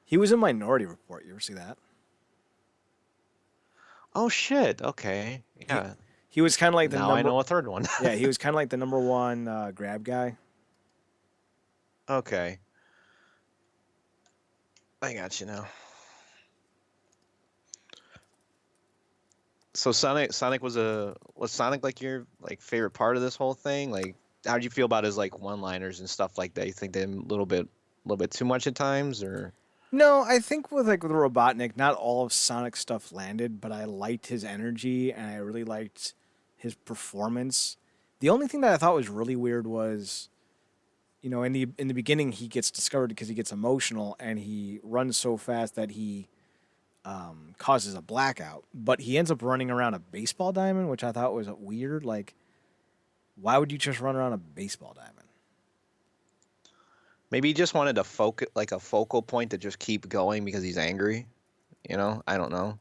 he was in Minority Report. You ever see that? Oh shit. Okay. He Yeah. he was kind of like the Now I number. know a third one. Yeah, he was kind of like the number one grab guy. Okay. I got you now. So Sonic was Sonic like your like favorite part of this whole thing? Like how did you feel about his like one-liners and stuff like that? You think they a little bit too much at times or No, I think with Robotnik, not all of Sonic's stuff landed, but I liked his energy and I really liked his performance. The only thing that I thought was really weird was, in the beginning he gets discovered because he gets emotional and he runs so fast that he causes a blackout. But he ends up running around a baseball diamond, which I thought was weird. Like, why would you just run around a baseball diamond? maybe he just wanted a focal point to just keep going because he's angry, I don't know.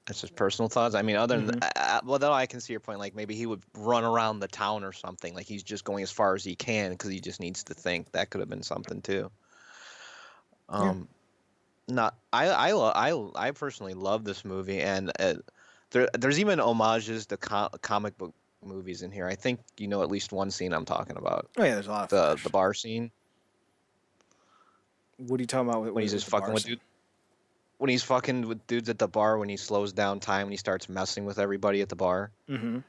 That's just personal thoughts. I mean, other than Mm-hmm. well, though I can see your point. Like maybe he would run around the town or something. Like he's just going as far as he can because he just needs to think. That could have been something too. Yeah. Um, not I personally love this movie, and there's even homages to comic book movies in here. I think you know at least one scene I'm talking about. Oh yeah, there's a lot of The Flash. bar scene What are you talking about when he's with just the fucking bar with scene? when he's fucking with dudes at the bar when he slows down time and he starts messing with everybody at the bar. Mm-hmm.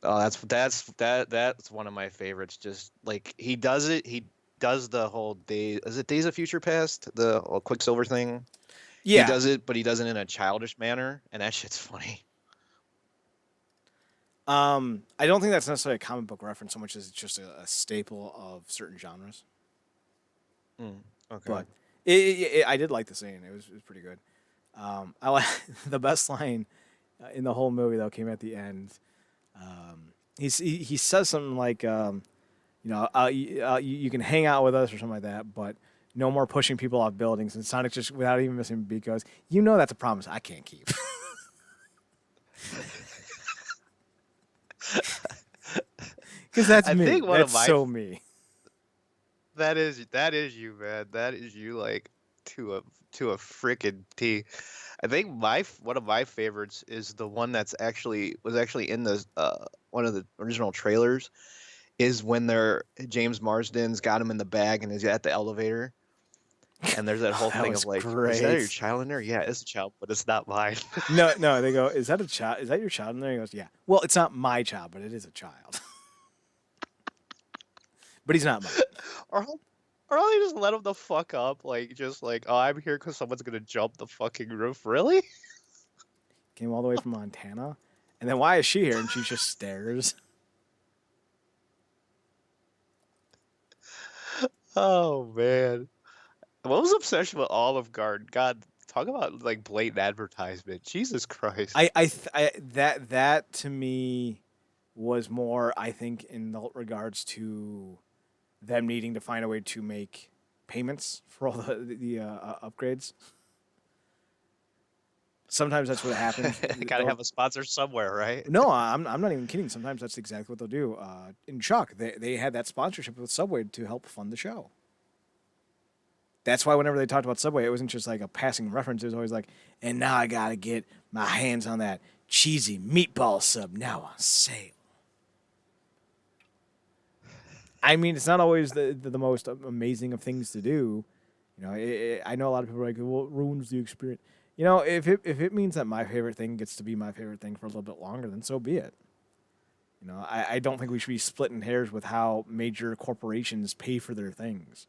Oh, that's one of my favorites. Just like he does it, he does the whole day. Is it Days of Future Past? The whole Quicksilver thing. He Yeah. does it, but he does it in a childish manner, and that shit's funny. I don't think that's necessarily a comic book reference so much as it's just a staple of certain genres. Mm, okay. But I did like the scene. It was pretty good. I like the best line in the whole movie though came at the end. He says something like, you can hang out with us or something like that, but no more pushing people off buildings. And Sonic just without even missing a beat goes, that's a promise I can't keep. Because that's I me. think one of That's my so me. that is you, man. That is you, like to a freaking T. I think one of my favorites is the one was actually in the one of the original trailers. Is when James Marsden's got him in the bag and he's at the elevator, and there's that whole That thing was of like, is that your great. child in there? Yeah, it's a child, but it's not mine. No, no. They go, "Is that a child? Is that your child in there?" He goes, "Yeah." Well, it's not my child, but it is a child. But he's not mine. or or I'll just let him the fuck up, like just like, oh, I'm here because someone's gonna jump the fucking roof. Really? Came all the way from Montana, and then why is she here? And she just stares. Oh man, what was the obsession with Olive Garden? God, talk about like blatant advertisement. Jesus Christ. That to me was more, I think, in the regards to them needing to find a way to make payments for all the upgrades. Sometimes that's what happens. Gotta have a sponsor somewhere, right? No, I'm not even kidding. Sometimes that's exactly what they'll do. In Chuck, they had that sponsorship with Subway to help fund the show. That's why whenever they talked about Subway, it wasn't just like a passing reference. It was always like, and now I gotta get my hands on that cheesy meatball sub now on sale. I mean, it's not always the most amazing of things to do. I know a lot of people are like, well, it ruins the experience. If it means that my favorite thing gets to be my favorite thing for a little bit longer, then so be it. I don't think we should be splitting hairs with how major corporations pay for their things.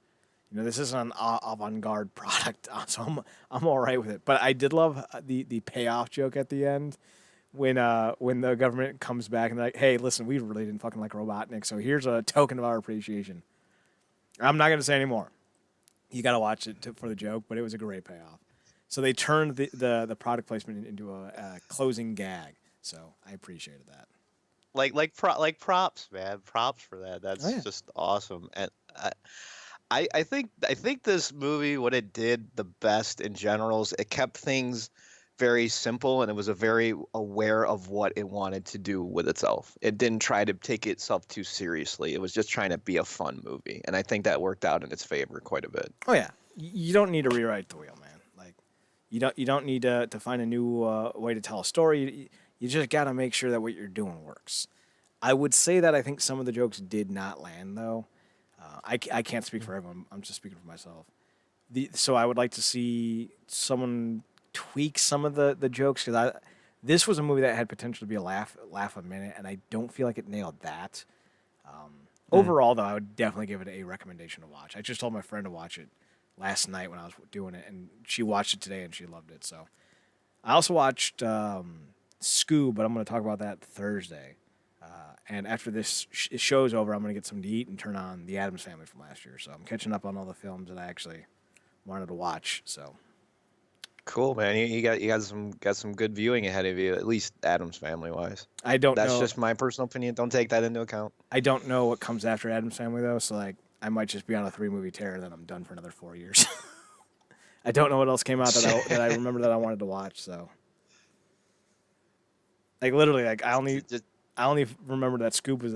This isn't an avant-garde product, so I'm all right with it. But I did love the payoff joke at the end when the government comes back and they're like, hey, listen, we really didn't fucking like Robotnik, so here's a token of our appreciation. I'm not gonna say anymore. You got to watch it for the joke, but it was a great payoff. So they turned the product placement into a closing gag. So I appreciated that. Like props, man. Props for that. Oh, That's yeah. just awesome. And I think this movie, what it did the best in general is it kept things very simple, and it was a very aware of what it wanted to do with itself. It didn't try to take itself too seriously. It was just trying to be a fun movie, and I think that worked out in its favor quite a bit. Oh yeah. You don't need to rewrite the wheel, man. Like you don't need to find a new way to tell a story. You just got to make sure that what you're doing works. I would say that I think some of the jokes did not land though. I can't speak for everyone. I'm just speaking for myself. So I would like to see someone tweak some of the jokes because this was a movie that had potential to be a laugh a minute, and I don't feel like it nailed that. Overall, though, I would definitely give it a recommendation to watch. I just told my friend to watch it last night when I was doing it, and she watched it today and she loved it. So I also watched Scoob, but I'm going to talk about that Thursday. And after this show's over, I'm going to get something to eat and turn on The Addams Family from last year. So I'm catching up on all the films that I actually wanted to watch. So Cool, man. You got some good viewing ahead of you, at least Adam's Family wise. I don't That's know. just my personal opinion. Don't take that into account. I don't know what comes after Addams Family though. So like, I might just be on a 3-movie tear, and then I'm done for another 4 years. I don't know what else came out that I remember that I wanted to watch. So like literally, like I only remember that Scoob was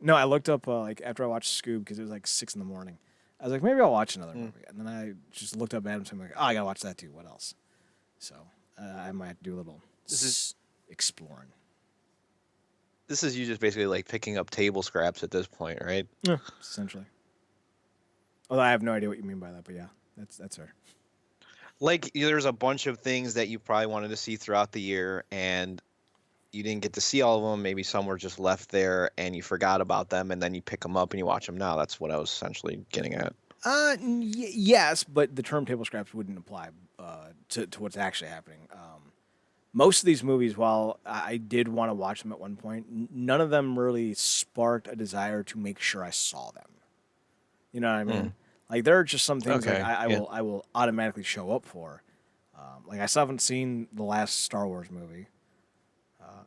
no. I looked up like after I watched Scoob because it was like 6 a.m. I was like, maybe I'll watch another movie, and then I just looked up Adam's Family. Like, oh, I gotta watch that too. What else? So I might have to do a little exploring. This is you just basically like picking up table scraps at this point, right? Yeah, essentially. Although I have no idea what you mean by that, but yeah, that's her. Like there's a bunch of things that you probably wanted to see throughout the year, and you didn't get to see all of them. Maybe some were just left there, and you forgot about them, and then you pick them up and you watch them now. That's what I was essentially getting at. Yes, but the term table scraps wouldn't apply to what's actually happening. Most of these movies, while I did want to watch them at one point, none of them really sparked a desire to make sure I saw them. You know what I mean? Like there are just some things Okay, like yeah. I will automatically show up for. Like I still haven't seen the last Star Wars movie.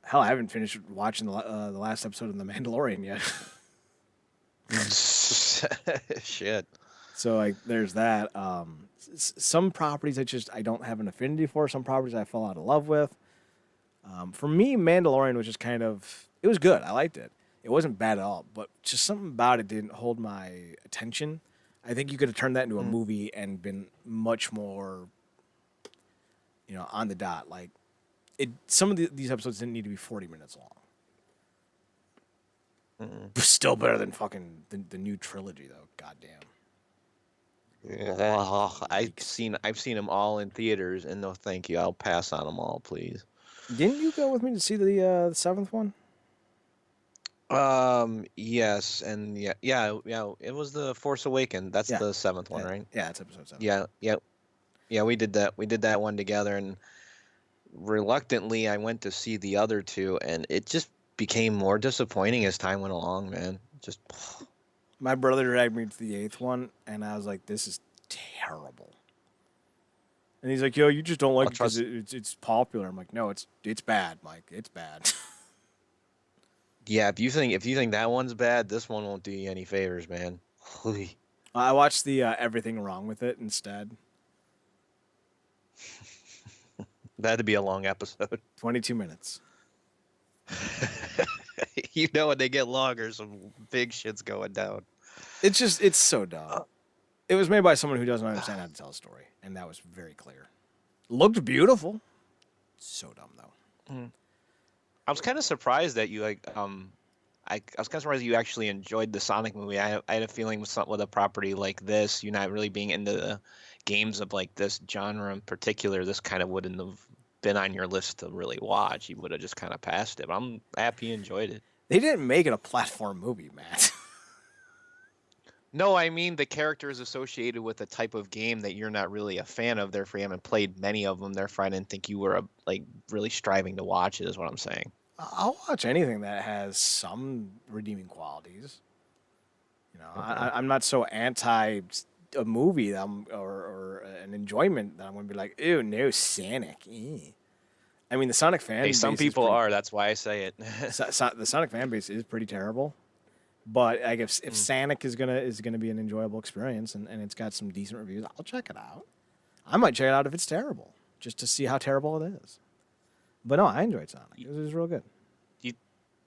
Hell, I haven't finished watching the last episode of The Mandalorian yet. Shit. So like, there's that. Some properties I don't have an affinity for. Some properties I fell out of love with. For me, Mandalorian was just kind of. It was good. I liked it. It wasn't bad at all, but just something about it didn't hold my attention. I think you could have turned that into a movie and been much more, on the dot. Like, some of these episodes didn't need to be 40 minutes long. Still better than fucking the new trilogy, though. Goddamn. I've seen them all in theaters, and no, thank you. I'll pass on them all, please. Didn't you go with me to see the seventh one? Yes, and yeah. It was the Force Awakens. That's Yeah. the seventh one, Yeah. right? Yeah, it's episode 7. Yeah. We did that. We did that one together, and reluctantly, I went to see the other two, and it just became more disappointing as time went along, man. Just My brother dragged me to the 8th one, and I was like, "This is terrible." And he's like, "Yo, you just don't like I'll it because trust- it's popular." I'm like, "No, it's bad, Mike. It's bad." yeah. If you think that one's bad, this one won't do you any favors, man. I watched the Everything Wrong with It instead. That'd be a long episode. 22 minutes. When they get longer, some big shit's going down. It's so dumb. It was made by someone who doesn't understand how to tell a story, and that was very clear. Looked beautiful. So dumb though. I was kind of surprised that you I was kind of surprised that you actually enjoyed the Sonic movie. I had a feeling with a property like this, you not really being into the games of like this genre in particular, this kind of wouldn't have been on your list to really watch. You would have just kind of passed it. But I'm happy you enjoyed it. They didn't make it a platform movie, Matt. No, I mean the characters associated with a type of game that you're not really a fan of. Therefore, you haven't played many of them. Therefore, I didn't think you were like really striving to watch it. Is what I'm saying. I'll watch anything that has some redeeming qualities. Okay. I'm not so anti a movie that or an enjoyment that I'm going to be like, ew, no, Sonic. I mean, the Sonic Hey, fan some base is people pretty. are. That's why I say it. The Sonic fan base is pretty terrible. But like if Mm. Sonic is gonna be an enjoyable experience and it's got some decent reviews, I'll check it out. I might check it out if it's terrible, just to see how terrible it is. But no, I enjoyed Sonic. It was real good. Do you,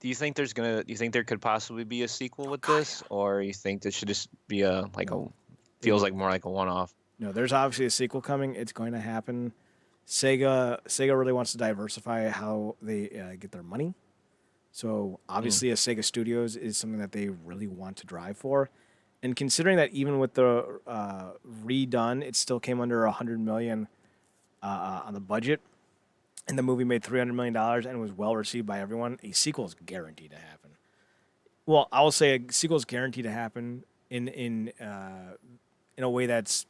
do you think there's gonna? Do you think there could possibly be a sequel with God, this, or you think this should just be a like No. a feels like more like a one-off? No, there's obviously a sequel coming. It's going to happen. Sega really wants to diversify how they get their money. So obviously, a Sega Studios is something that they really want to drive for. And considering that even with the redone, it still came under $100 million on the budget, and the movie made $300 million and was well received by everyone, a sequel is guaranteed to happen. Well, I will say a sequel is guaranteed to happen in a way that's.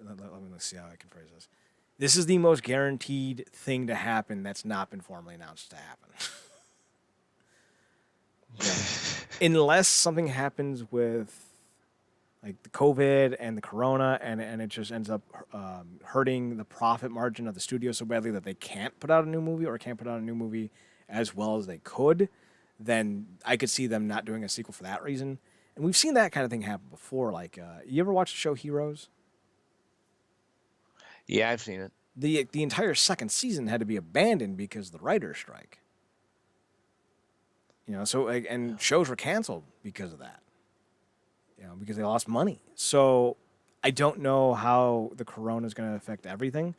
Let me see how I can phrase this. This is the most guaranteed thing to happen that's not been formally announced to happen. Unless something happens with like the COVID and the Corona, and it just ends up hurting the profit margin of the studio so badly that they can't put out a new movie or can't put out a new movie as well as they could, then I could see them not doing a sequel for that reason. And we've seen that kind of thing happen before. Like, you ever watch the show Heroes? Yeah, I've seen it. The entire second season had to be abandoned because of the writer's strike. So like, and shows were canceled because of that. Because they lost money. So I don't know how the corona is going to affect everything,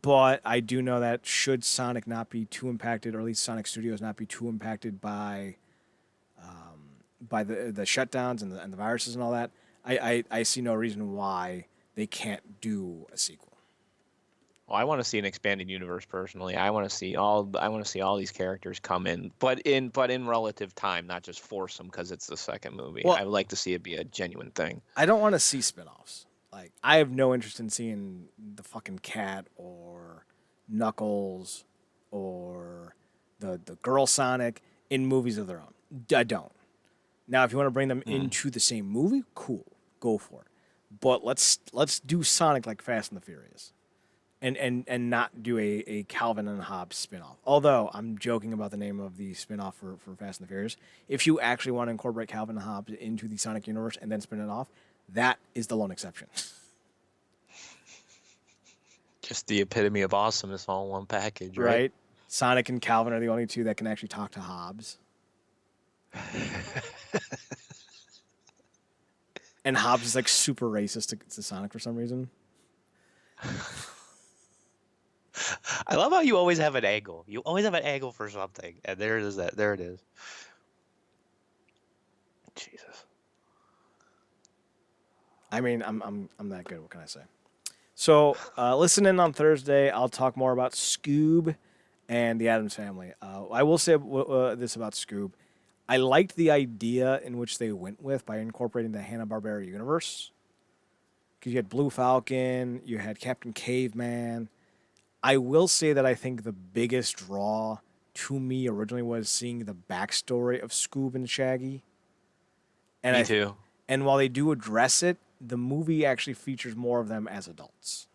but I do know that should Sonic not be too impacted, or at least Sonic Studios not be too impacted by the shutdowns and the viruses and all that, I see no reason why they can't do a sequel. Well, I want to see an expanded universe personally. I want to see all these characters come in, but in relative time, not just force them because it's the second movie. Well, I would like to see it be a genuine thing. I don't want to see spinoffs. Like, I have no interest in seeing the fucking cat or Knuckles or the girl Sonic in movies of their own. I don't. Now, if you want to bring them into the same movie, cool, go for it. But let's do Sonic like Fast and the Furious, and not do a Calvin and Hobbes spinoff. Although I'm joking about the name of the spinoff for Fast and the Furious. If you actually want to incorporate Calvin and Hobbes into the Sonic universe and then spin it off, that is the lone exception. Just the epitome of awesomeness all in one package, right? Sonic and Calvin are the only two that can actually talk to Hobbes. And Hobbes is like super racist to Sonic for some reason. I love how you always have an angle. You always have an angle for something, and there it is. There it is. Jesus. I mean, I'm that good. What can I say? So listen in on Thursday. I'll talk more about Scoob and the Addams Family. I will say this about Scoob. I liked the idea in which they went with by incorporating the Hanna-Barbera universe. Because you had Blue Falcon, you had Captain Caveman. I will say that I think the biggest draw to me originally was seeing the backstory of Scoob and Shaggy. And Me too. And while they do address it, the movie actually features more of them as adults.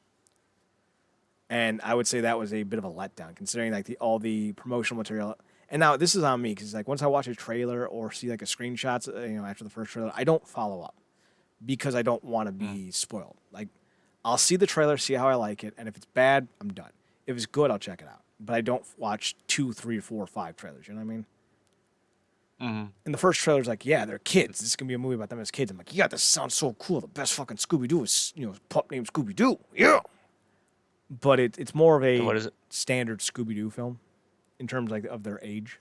And I would say that was a bit of a letdown, considering like all the promotional material. And now this is on me because like once I watch a trailer or see like a screenshots, after the first trailer, I don't follow up because I don't want to be spoiled. Like I'll see the trailer, see how I like it, and if it's bad, I'm done. If it's good, I'll check it out. But I don't watch 2, 3, 4, 5 trailers. You know what I mean? Mm-hmm. And the first trailer's like, yeah, they're kids. This is gonna be a movie about them as kids. I'm like, yeah, this sounds so cool. The best fucking Scooby Doo is pup named Scooby Doo. Yeah. But it's more of a And what is it? standard Scooby Doo film in terms like of their age.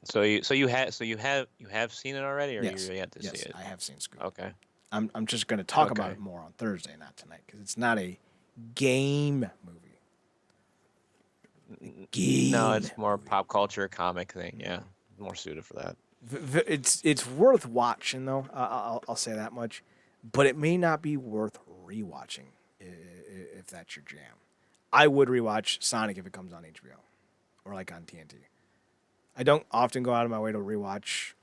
So you have seen it already, or Yes. you yet to see it? I have seen Scooby. Okay. I'm just gonna talk about Okay. it more on Thursday, not tonight, because it's not a game movie. No, it's more pop culture comic thing. Yeah, more suited for that. It's worth watching though. I'll say that much, but it may not be worth rewatching if that's your jam. I would rewatch Sonic if it comes on HBO or like on TNT. I don't often go out of my way to rewatch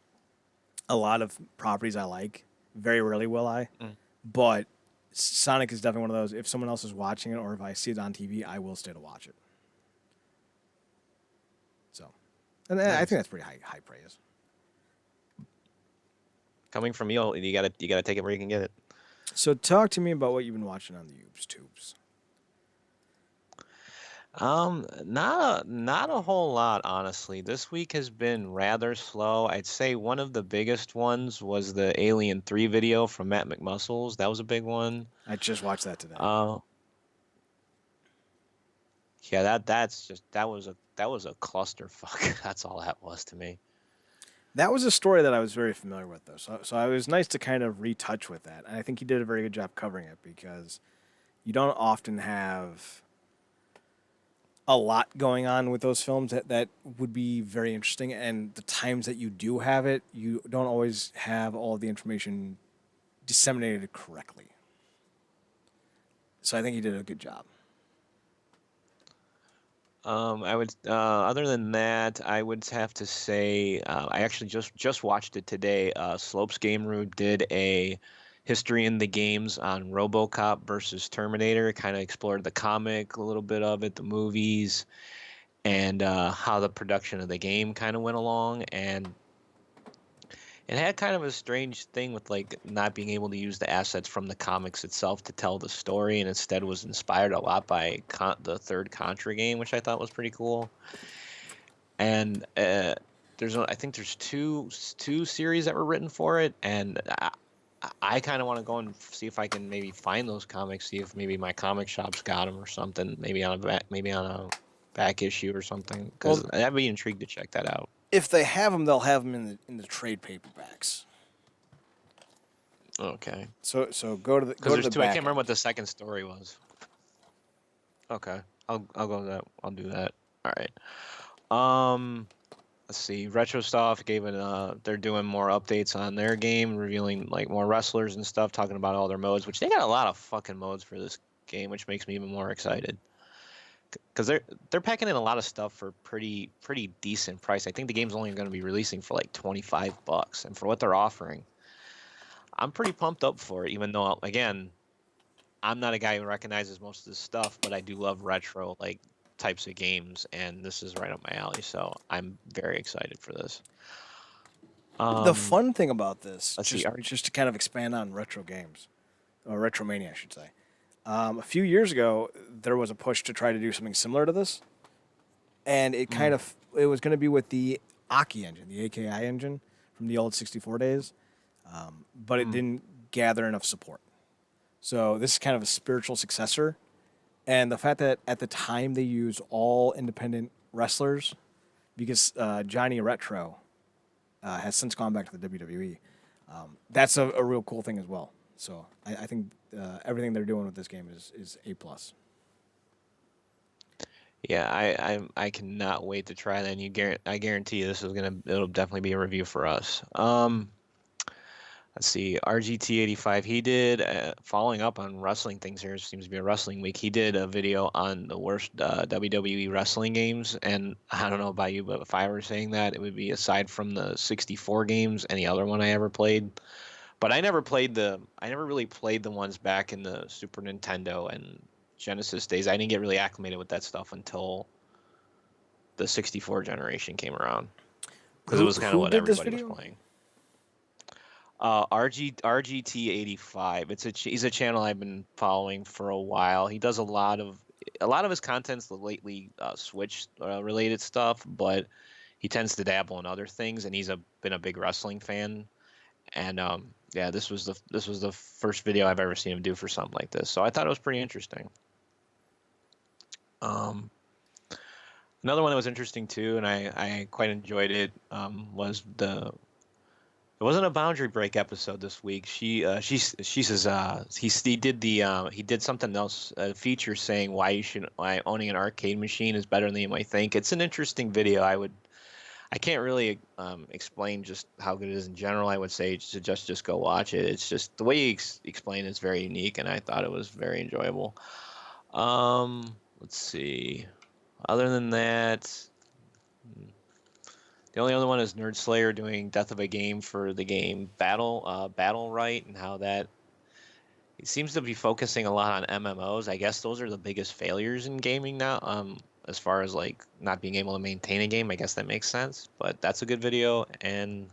a lot of properties I like. Very rarely will I, but Sonic is definitely one of those. If someone else is watching it or if I see it on TV, I will stay to watch it. So, and I Nice. think that's pretty high praise. Coming from you gotta take it where you can get it. So, talk to me about what you've been watching on the YouTubes. Not a whole lot, honestly. This week has been rather slow. I'd say one of the biggest ones was the Alien 3 video from Matt McMuscles. That was a big one. I just watched that today. Yeah, that was a clusterfuck. That's all that was to me. That was a story that I was very familiar with, though. So it was nice to kind of retouch with that. And I think he did a very good job covering it because you don't often have a lot going on with those films that would be very interesting. And the times that you do have it, you don't always have all of the information disseminated correctly. So I think he did a good job. I would other than that, I would have to say I actually just watched it today. Slopes Game Room did a history in the games on RoboCop versus Terminator. Kind of explored the comic, a little bit of it, the movies, and how the production of the game kind of went along. And it had kind of a strange thing with like not being able to use the assets from the comics itself to tell the story, and instead was inspired a lot by the third Contra game, which I thought was pretty cool. And I think there's two series that were written for it, and I kind of want to go and see if I can maybe find those comics, see if maybe my comic shop's got them or something, maybe on a back issue or something, because I'd be intrigued to check that out. If they have them, they'll have them in the trade paperbacks. Okay. So go to the Because there's the two. I back can't remember end. what the second story was. Okay, I'll go with that. I'll do that. All right. Let's see. Retrosoft gave it. They're doing more updates on their game, revealing like more wrestlers and stuff, talking about all their modes, which they got a lot of fucking modes for this game, which makes me even more excited. Because they're packing in a lot of stuff for pretty decent price. I think the game's only going to be releasing for like $25, and for what they're offering, I'm pretty pumped up for it. Even though, again, I'm not a guy who recognizes most of this stuff, but I do love retro like types of games, and this is right up my alley. So I'm very excited for this. The fun thing about this, let's see, just to kind of expand on retro games, or Retromania, I should say. A few years ago, there was a push to try to do something similar to this, and it it was going to be with the Aki engine, the AKI engine from the old 64 days, but it didn't gather enough support. So this is kind of a spiritual successor, and the fact that at the time they used all independent wrestlers, because Johnny Retro has since gone back to the WWE, that's a real cool thing as well. So I think everything they're doing with this game is A+. Yeah, I cannot wait to try that. And I guarantee you it'll definitely be a review for us. Let's see, RGT85. He did following up on wrestling things here. It seems to be a wrestling week. He did a video on the worst WWE wrestling games, and I don't know about you, but if I were saying that, it would be aside from the 64 games, any other one I ever played. But I never really played the ones back in the Super Nintendo and Genesis days. I didn't get really acclimated with that stuff until the 64 generation came around, because it was kind of what everybody was playing. RGT85. He's a channel I've been following for a while. He does a lot of his content's lately Switch related stuff, but he tends to dabble in other things, and he's been a big wrestling fan. And yeah, this was the first video I've ever seen him do for something like this, so I thought it was pretty interesting. Another one that was interesting too, and I quite enjoyed it, was it wasn't a boundary break episode this week. She says he did something else, a feature saying why owning an arcade machine is better than you might think. It's an interesting video. I can't really explain just how good it is in general. I would say to just go watch it. It's just the way he explained it's very unique, and I thought it was very enjoyable. Let's see. Other than that, the only other one is Nerd Slayer doing Death of a Game for the game Battle Right, and how that it seems to be focusing a lot on MMOs. I guess those are the biggest failures in gaming now. As far as like not being able to maintain a game, I guess that makes sense. But that's a good video. And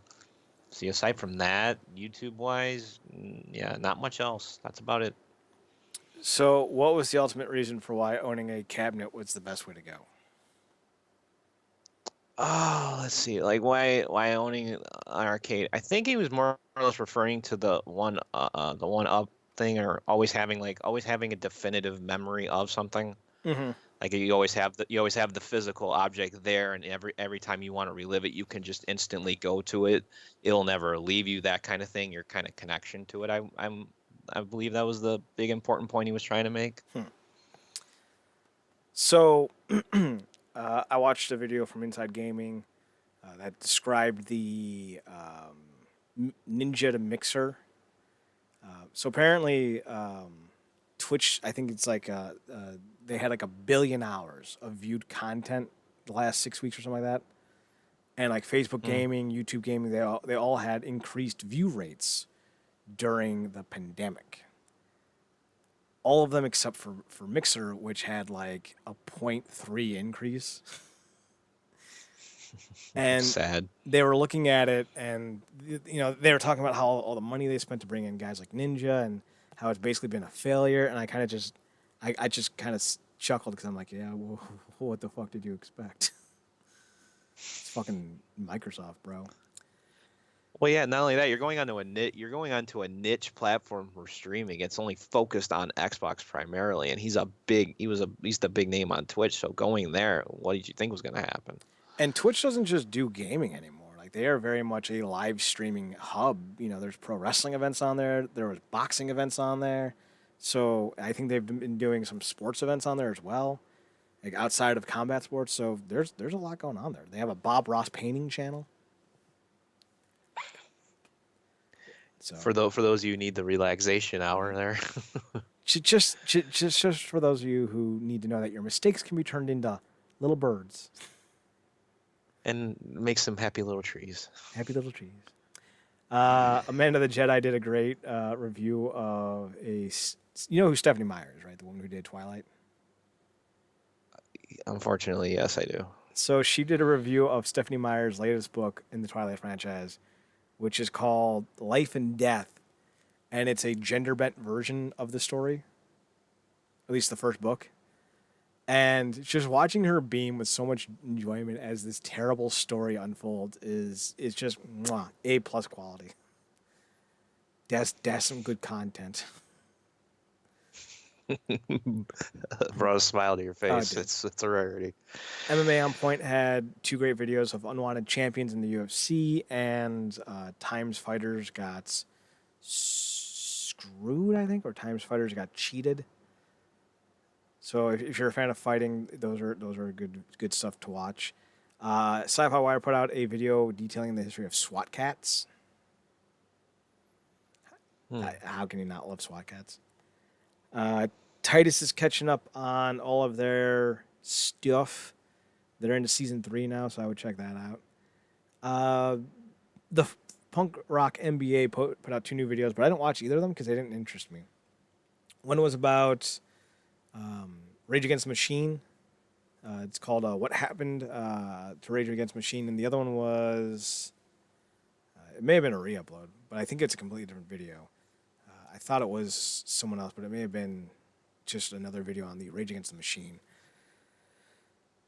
see, aside from that, YouTube wise, yeah, not much else. That's about it. So, what was the ultimate reason for why owning a cabinet was the best way to go? Oh, let's see. Like why owning an arcade? I think he was more or less referring to the one up thing, or always having a definitive memory of something. Mm-hmm. Like you always have the physical object there, and every time you want to relive it, you can just instantly go to it. It'll never leave you. That kind of thing. Your kind of connection to it. I believe that was the big important point he was trying to make. So, I watched a video from Inside Gaming that described the Ninja to Mixer. So apparently, Twitch, I think it's like they had like 1 billion hours of viewed content the last 6 weeks or something like that, and like Facebook Gaming, YouTube Gaming, they all had increased view rates during the pandemic. All of them except for Mixer, which had like a 0.3 increase. And Sad. they were looking at it, and they were talking about how all the money they spent to bring in guys like Ninja, and how it's basically been a failure. And I kind of just, I just kind of chuckled because I'm like, yeah, well, what the fuck did you expect? It's fucking Microsoft, bro. Well, yeah. Not only that, you're going onto a niche platform for streaming. It's only focused on Xbox primarily, and he's the big name on Twitch. So going there, what did you think was going to happen? And Twitch doesn't just do gaming anymore. Like, they are very much a live streaming hub. There's pro wrestling events on there. There was boxing events on there. So I think they've been doing some sports events on there as well, like outside of combat sports. So there's a lot going on there. They have a Bob Ross painting channel. So For those of you who need the relaxation hour there. just for those of you who need to know that your mistakes can be turned into little birds. And make some happy little trees. Happy little trees. Amanda the Jedi did a great review of you know who Stephanie Meyer is, right? The woman who did Twilight. Unfortunately, yes, I do. So she did a review of Stephanie Meyer's latest book in the Twilight franchise, which is called Life and Death, and it's a gender-bent version of the story, at least the first book. And just watching her beam with so much enjoyment as this terrible story unfolds is just A+ quality. That's some good content. Brought a smile to your face. Dude. It's a rarity. MMA On Point had 2 great videos of unwanted champions in the UFC, and Times Fighters got screwed, I think, or Times Fighters got cheated. So if you're a fan of fighting, those are good stuff to watch. Sci-Fi Wire put out a video detailing the history of SWAT cats. How can you not love SWAT cats? Titus is catching up on all of their stuff. They're into season 3 now, so I would check that out. The Punk Rock NBA put out 2 new videos, but I didn't watch either of them because they didn't interest me. One was about Rage Against the Machine. It's called What Happened to Rage Against the Machine, and the other one was it may have been a re-upload, but I think it's a completely different video. I thought it was someone else, but it may have been just another video on the Rage Against the Machine.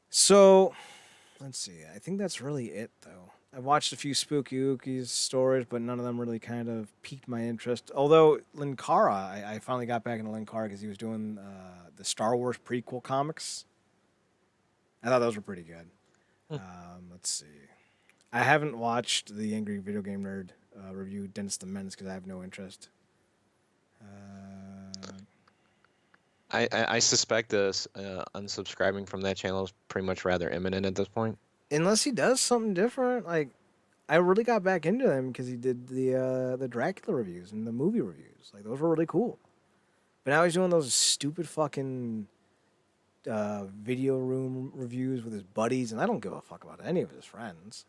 So, let's see. I think that's really it, though. I've watched a few Spooky Ookies stories, but none of them really kind of piqued my interest. Although Linkara, I finally got back into Linkara because he was doing the Star Wars prequel comics. I thought those were pretty good. Let's see. I haven't watched the Angry Video Game Nerd review Dennis the Menace because I have no interest. I suspect this unsubscribing from that channel is pretty much rather imminent at this point. unless he does something different, like I really got back into him because he did the Dracula reviews and the movie reviews. Like those were really cool. But now he's doing those stupid fucking video room reviews with his buddies, and I don't give a fuck about any of his friends.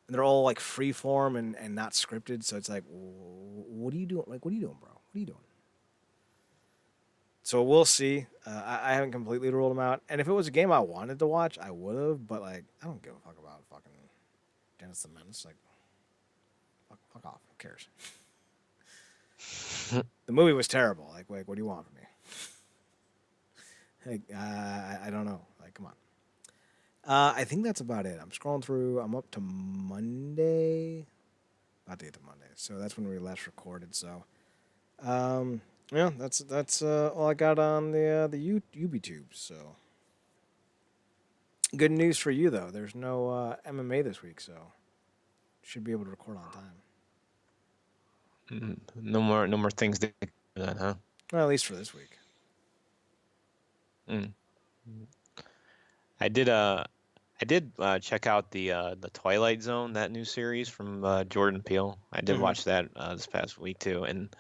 And they're all like freeform and not scripted, so it's like, what are you doing? Like, what are you doing, bro? What are you doing? So we'll see. I haven't completely ruled him out. And if it was a game I wanted to watch, I would have. But like, I don't give a fuck about fucking Dennis the Menace. Like, fuck off. Who cares? The movie was terrible. Like, what do you want from me? Like, I don't know. Like, come on. I think that's about it. I'm scrolling through. I'm up to Monday. About to get to Monday. So that's when we last recorded. So, yeah, that's all I got on the UbiTube. So, good news for you though. There's no MMA this week, so should be able to record on time. No more things to do then, huh? Well, at least for this week. I did check out the Twilight Zone, that new series from Jordan Peele. I did watch that this past week too, and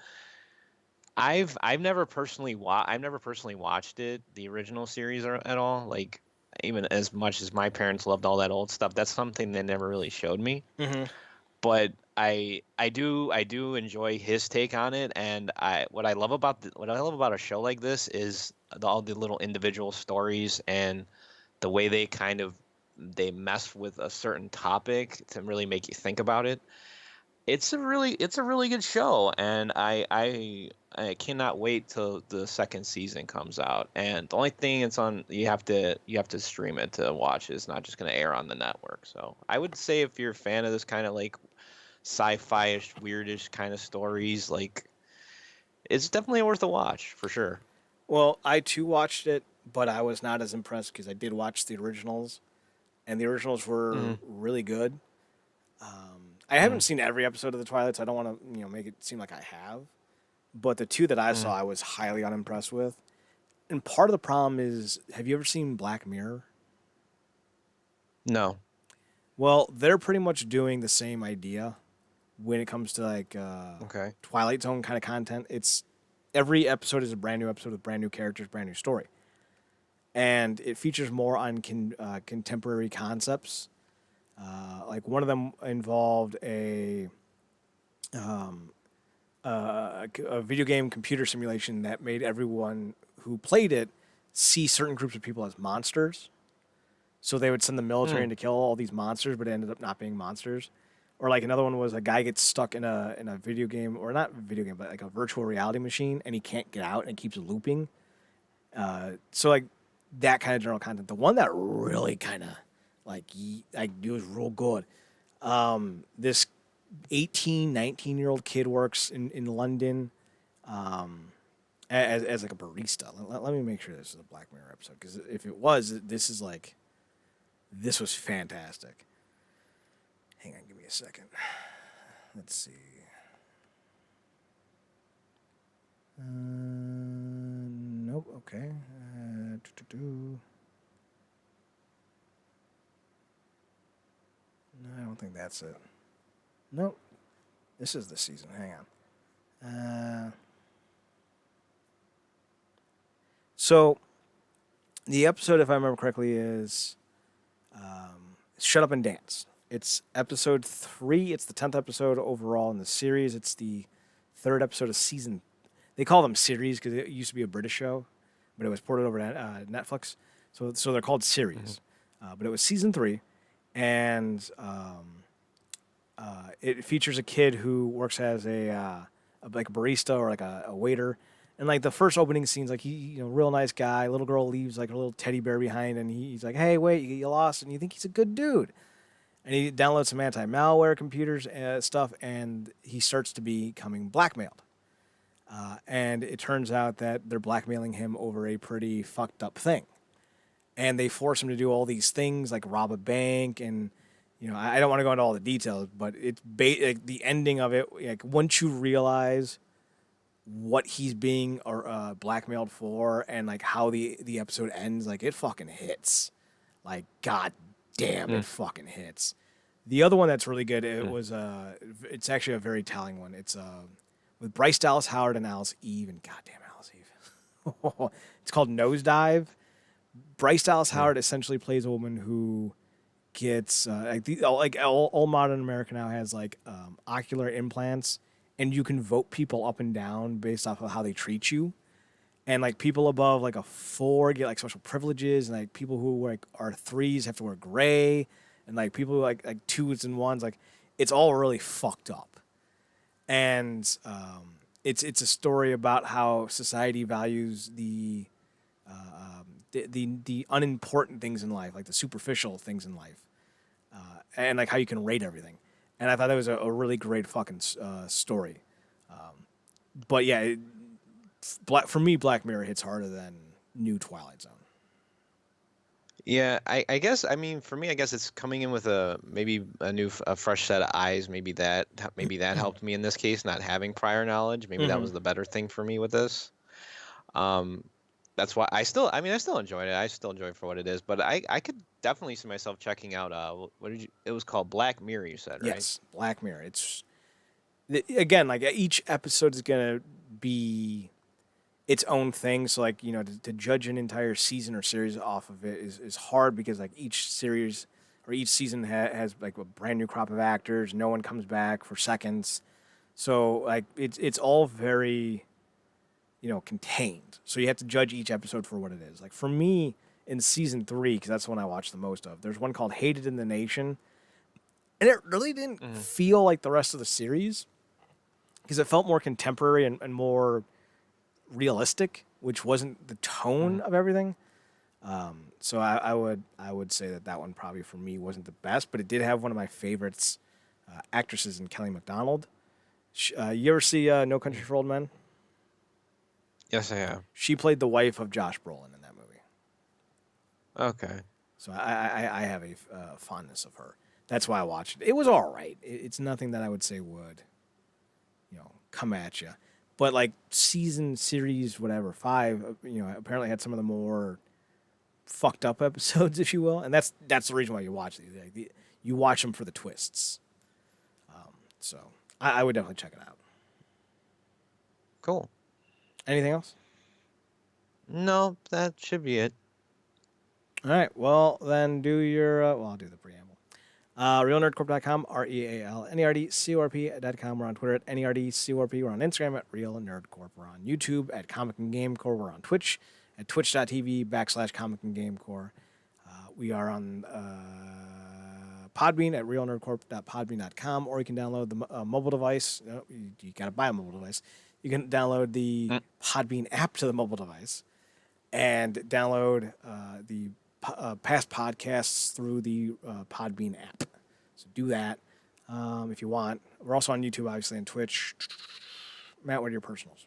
I've never personally watched it, the original series at all. Like even as much as my parents loved all that old stuff, that's something they never really showed me. But I do enjoy his take on it, and what I love about a show like this is all the little individual stories and the way they mess with a certain topic to really make you think about it. It's a really good show, and I cannot wait till the second season comes out. And the only thing it's on, you have to stream it to watch. It's not just going to air on the network. So I would say if you're a fan of this kind of like sci-fi-ish, weirdish kind of stories, like it's definitely worth a watch for sure. Well, I too watched it, but I was not as impressed because I did watch the originals, and the originals were really good. I haven't seen every episode of the Twilight, so I don't want to make it seem like I have. But the two that I saw, I was highly unimpressed with. And part of the problem is, have you ever seen Black Mirror? No. Well, they're pretty much doing the same idea when it comes to like Twilight Zone kind of content. It's every episode is a brand new episode with brand new characters, brand new story, and it features more on contemporary concepts. Like one of them involved a video game computer simulation that made everyone who played it see certain groups of people as monsters. So they would send the military in to kill all these monsters, but it ended up not being monsters. Or like another one was a guy gets stuck in a video game, or not video game, but like a virtual reality machine, and he can't get out and it keeps looping. So like that kind of general content. The one that really kind of like it was real good. This 19-year-old kid works in London as like a barista. Let me make sure this is a Black Mirror episode, because if it was, this was fantastic. Hang on, give me a second. Let's see. Nope. Okay. No, I don't think that's it. Nope. This is the season. Hang on. So, the episode, if I remember correctly, is Shut Up and Dance. It's episode 3. It's the 10th episode overall in the series. It's the 3rd episode of season. They call them series because it used to be a British show, but it was ported over to Netflix. So they're called series. But it was season 3, and it features a kid who works as a barista or like a waiter. And like the first opening scenes, like he, real nice guy. Little girl leaves like a little teddy bear behind, and he's like, "Hey, wait, you lost," and you think he's a good dude. And he downloads some anti-malware computers stuff, and he starts to becoming blackmailed. And it turns out that they're blackmailing him over a pretty fucked up thing. And they force him to do all these things, like rob a bank, and I don't want to go into all the details, but it's like the ending of it. Like once you realize what he's being blackmailed for, and like how the episode ends, like it fucking hits. Like god damn, it Mm. fucking hits. The other one that's really good, Mm. it's actually a very telling one. It's with Bryce Dallas Howard and Alice Eve, and goddamn Alice Eve. It's called Nosedive. Bryce Dallas Howard essentially plays a woman who gets all modern America now has like ocular implants, and you can vote people up and down based off of how they treat you. And like people above like a 4 get like special privileges, and like people who like are 3s have to wear gray, and like people who like 2s and 1s, like it's all really fucked up. And it's a story about how society values the unimportant things in life, like the superficial things in life, and like how you can rate everything. And I thought that was a really great fucking story. But yeah, for me, Black Mirror hits harder than New Twilight Zone. Yeah, I guess I mean for me I guess it's coming in with a fresh set of eyes. Maybe that helped me in this case, not having prior knowledge. Maybe that was the better thing for me with this. Um, that's why I still enjoyed it. I still enjoy it for what it is. But I could definitely see myself checking out. What did you? It was called Black Mirror. You said, right? Yes, Black Mirror. It's again like each episode is gonna be its own thing. So like to judge an entire season or series off of it is hard because like each series or each season has like a brand new crop of actors. No one comes back for seconds, so like it's all very contained. So you have to judge each episode for what it is. Like for me in season 3, because that's the one I watched the most of. There's one called Hated in the Nation, and it really didn't feel like the rest of the series because it felt more contemporary and more realistic, which wasn't the tone of everything. So I would say that one probably for me wasn't the best, but it did have one of my favorites actresses in Kelly MacDonald. You ever see No Country for Old Men? Yes, I have. She played the wife of Josh Brolin in that movie. Okay. So I have a fondness of her. That's why I watched it. It was all right. It's nothing that I would say would, come at you. But like series, whatever, 5, apparently had some of the more fucked up episodes, if you will. And that's the reason why you watch these. Like, you watch them for the twists. So I would definitely check it out. Cool. Anything else? No, that should be it. All right. Well, then do your. I'll do the preamble. RealNerdCorp.com, RealNerdCorp.com. We're on Twitter at NERDCorp. We're on Instagram at RealNerdCorp. We're on YouTube at Comic and Game Corp. We're on Twitch at twitch.tv/Comic and Game Corp. We are on Podbean at RealNerdCorp.podbean.com, or you can download the mobile device. You got to buy a mobile device. You can download the Podbean app to the mobile device and download the past podcasts through the Podbean app. So do that if you want. We're also on YouTube, obviously, and Twitch. Matt, what are your personals?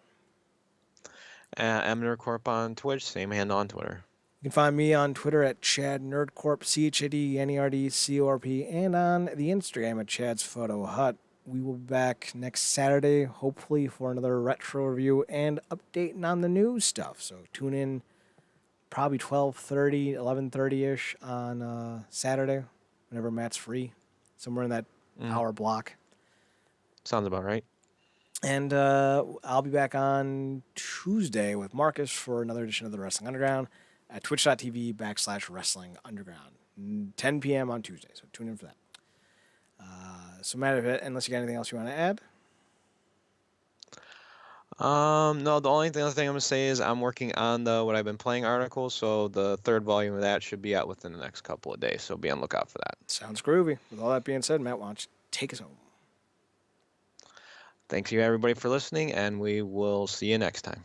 MNerdCorp on Twitch, same handle on Twitter. You can find me on Twitter at ChadNerdCorp, ChadNerdCorp, and on the Instagram at Chad's Photo Hut. We will be back next Saturday, hopefully, for another retro review and updating on the news stuff. So tune in probably 12:30, 11:30-ish on Saturday, whenever Matt's free, somewhere in that hour block. Sounds about right. And I'll be back on Tuesday with Marcus for another edition of the Wrestling Underground at twitch.tv/Wrestling Underground, 10 p.m. on Tuesday. So tune in for that. So Matt, unless you got anything else you want to add? No, the only other thing I'm gonna say is I'm working on the what I've been playing article, so the 3rd volume of that should be out within the next couple of days. So be on lookout for that. Sounds groovy. With all that being said, Matt, why don't you take us home? Thanks you everybody for listening, and we will see you next time.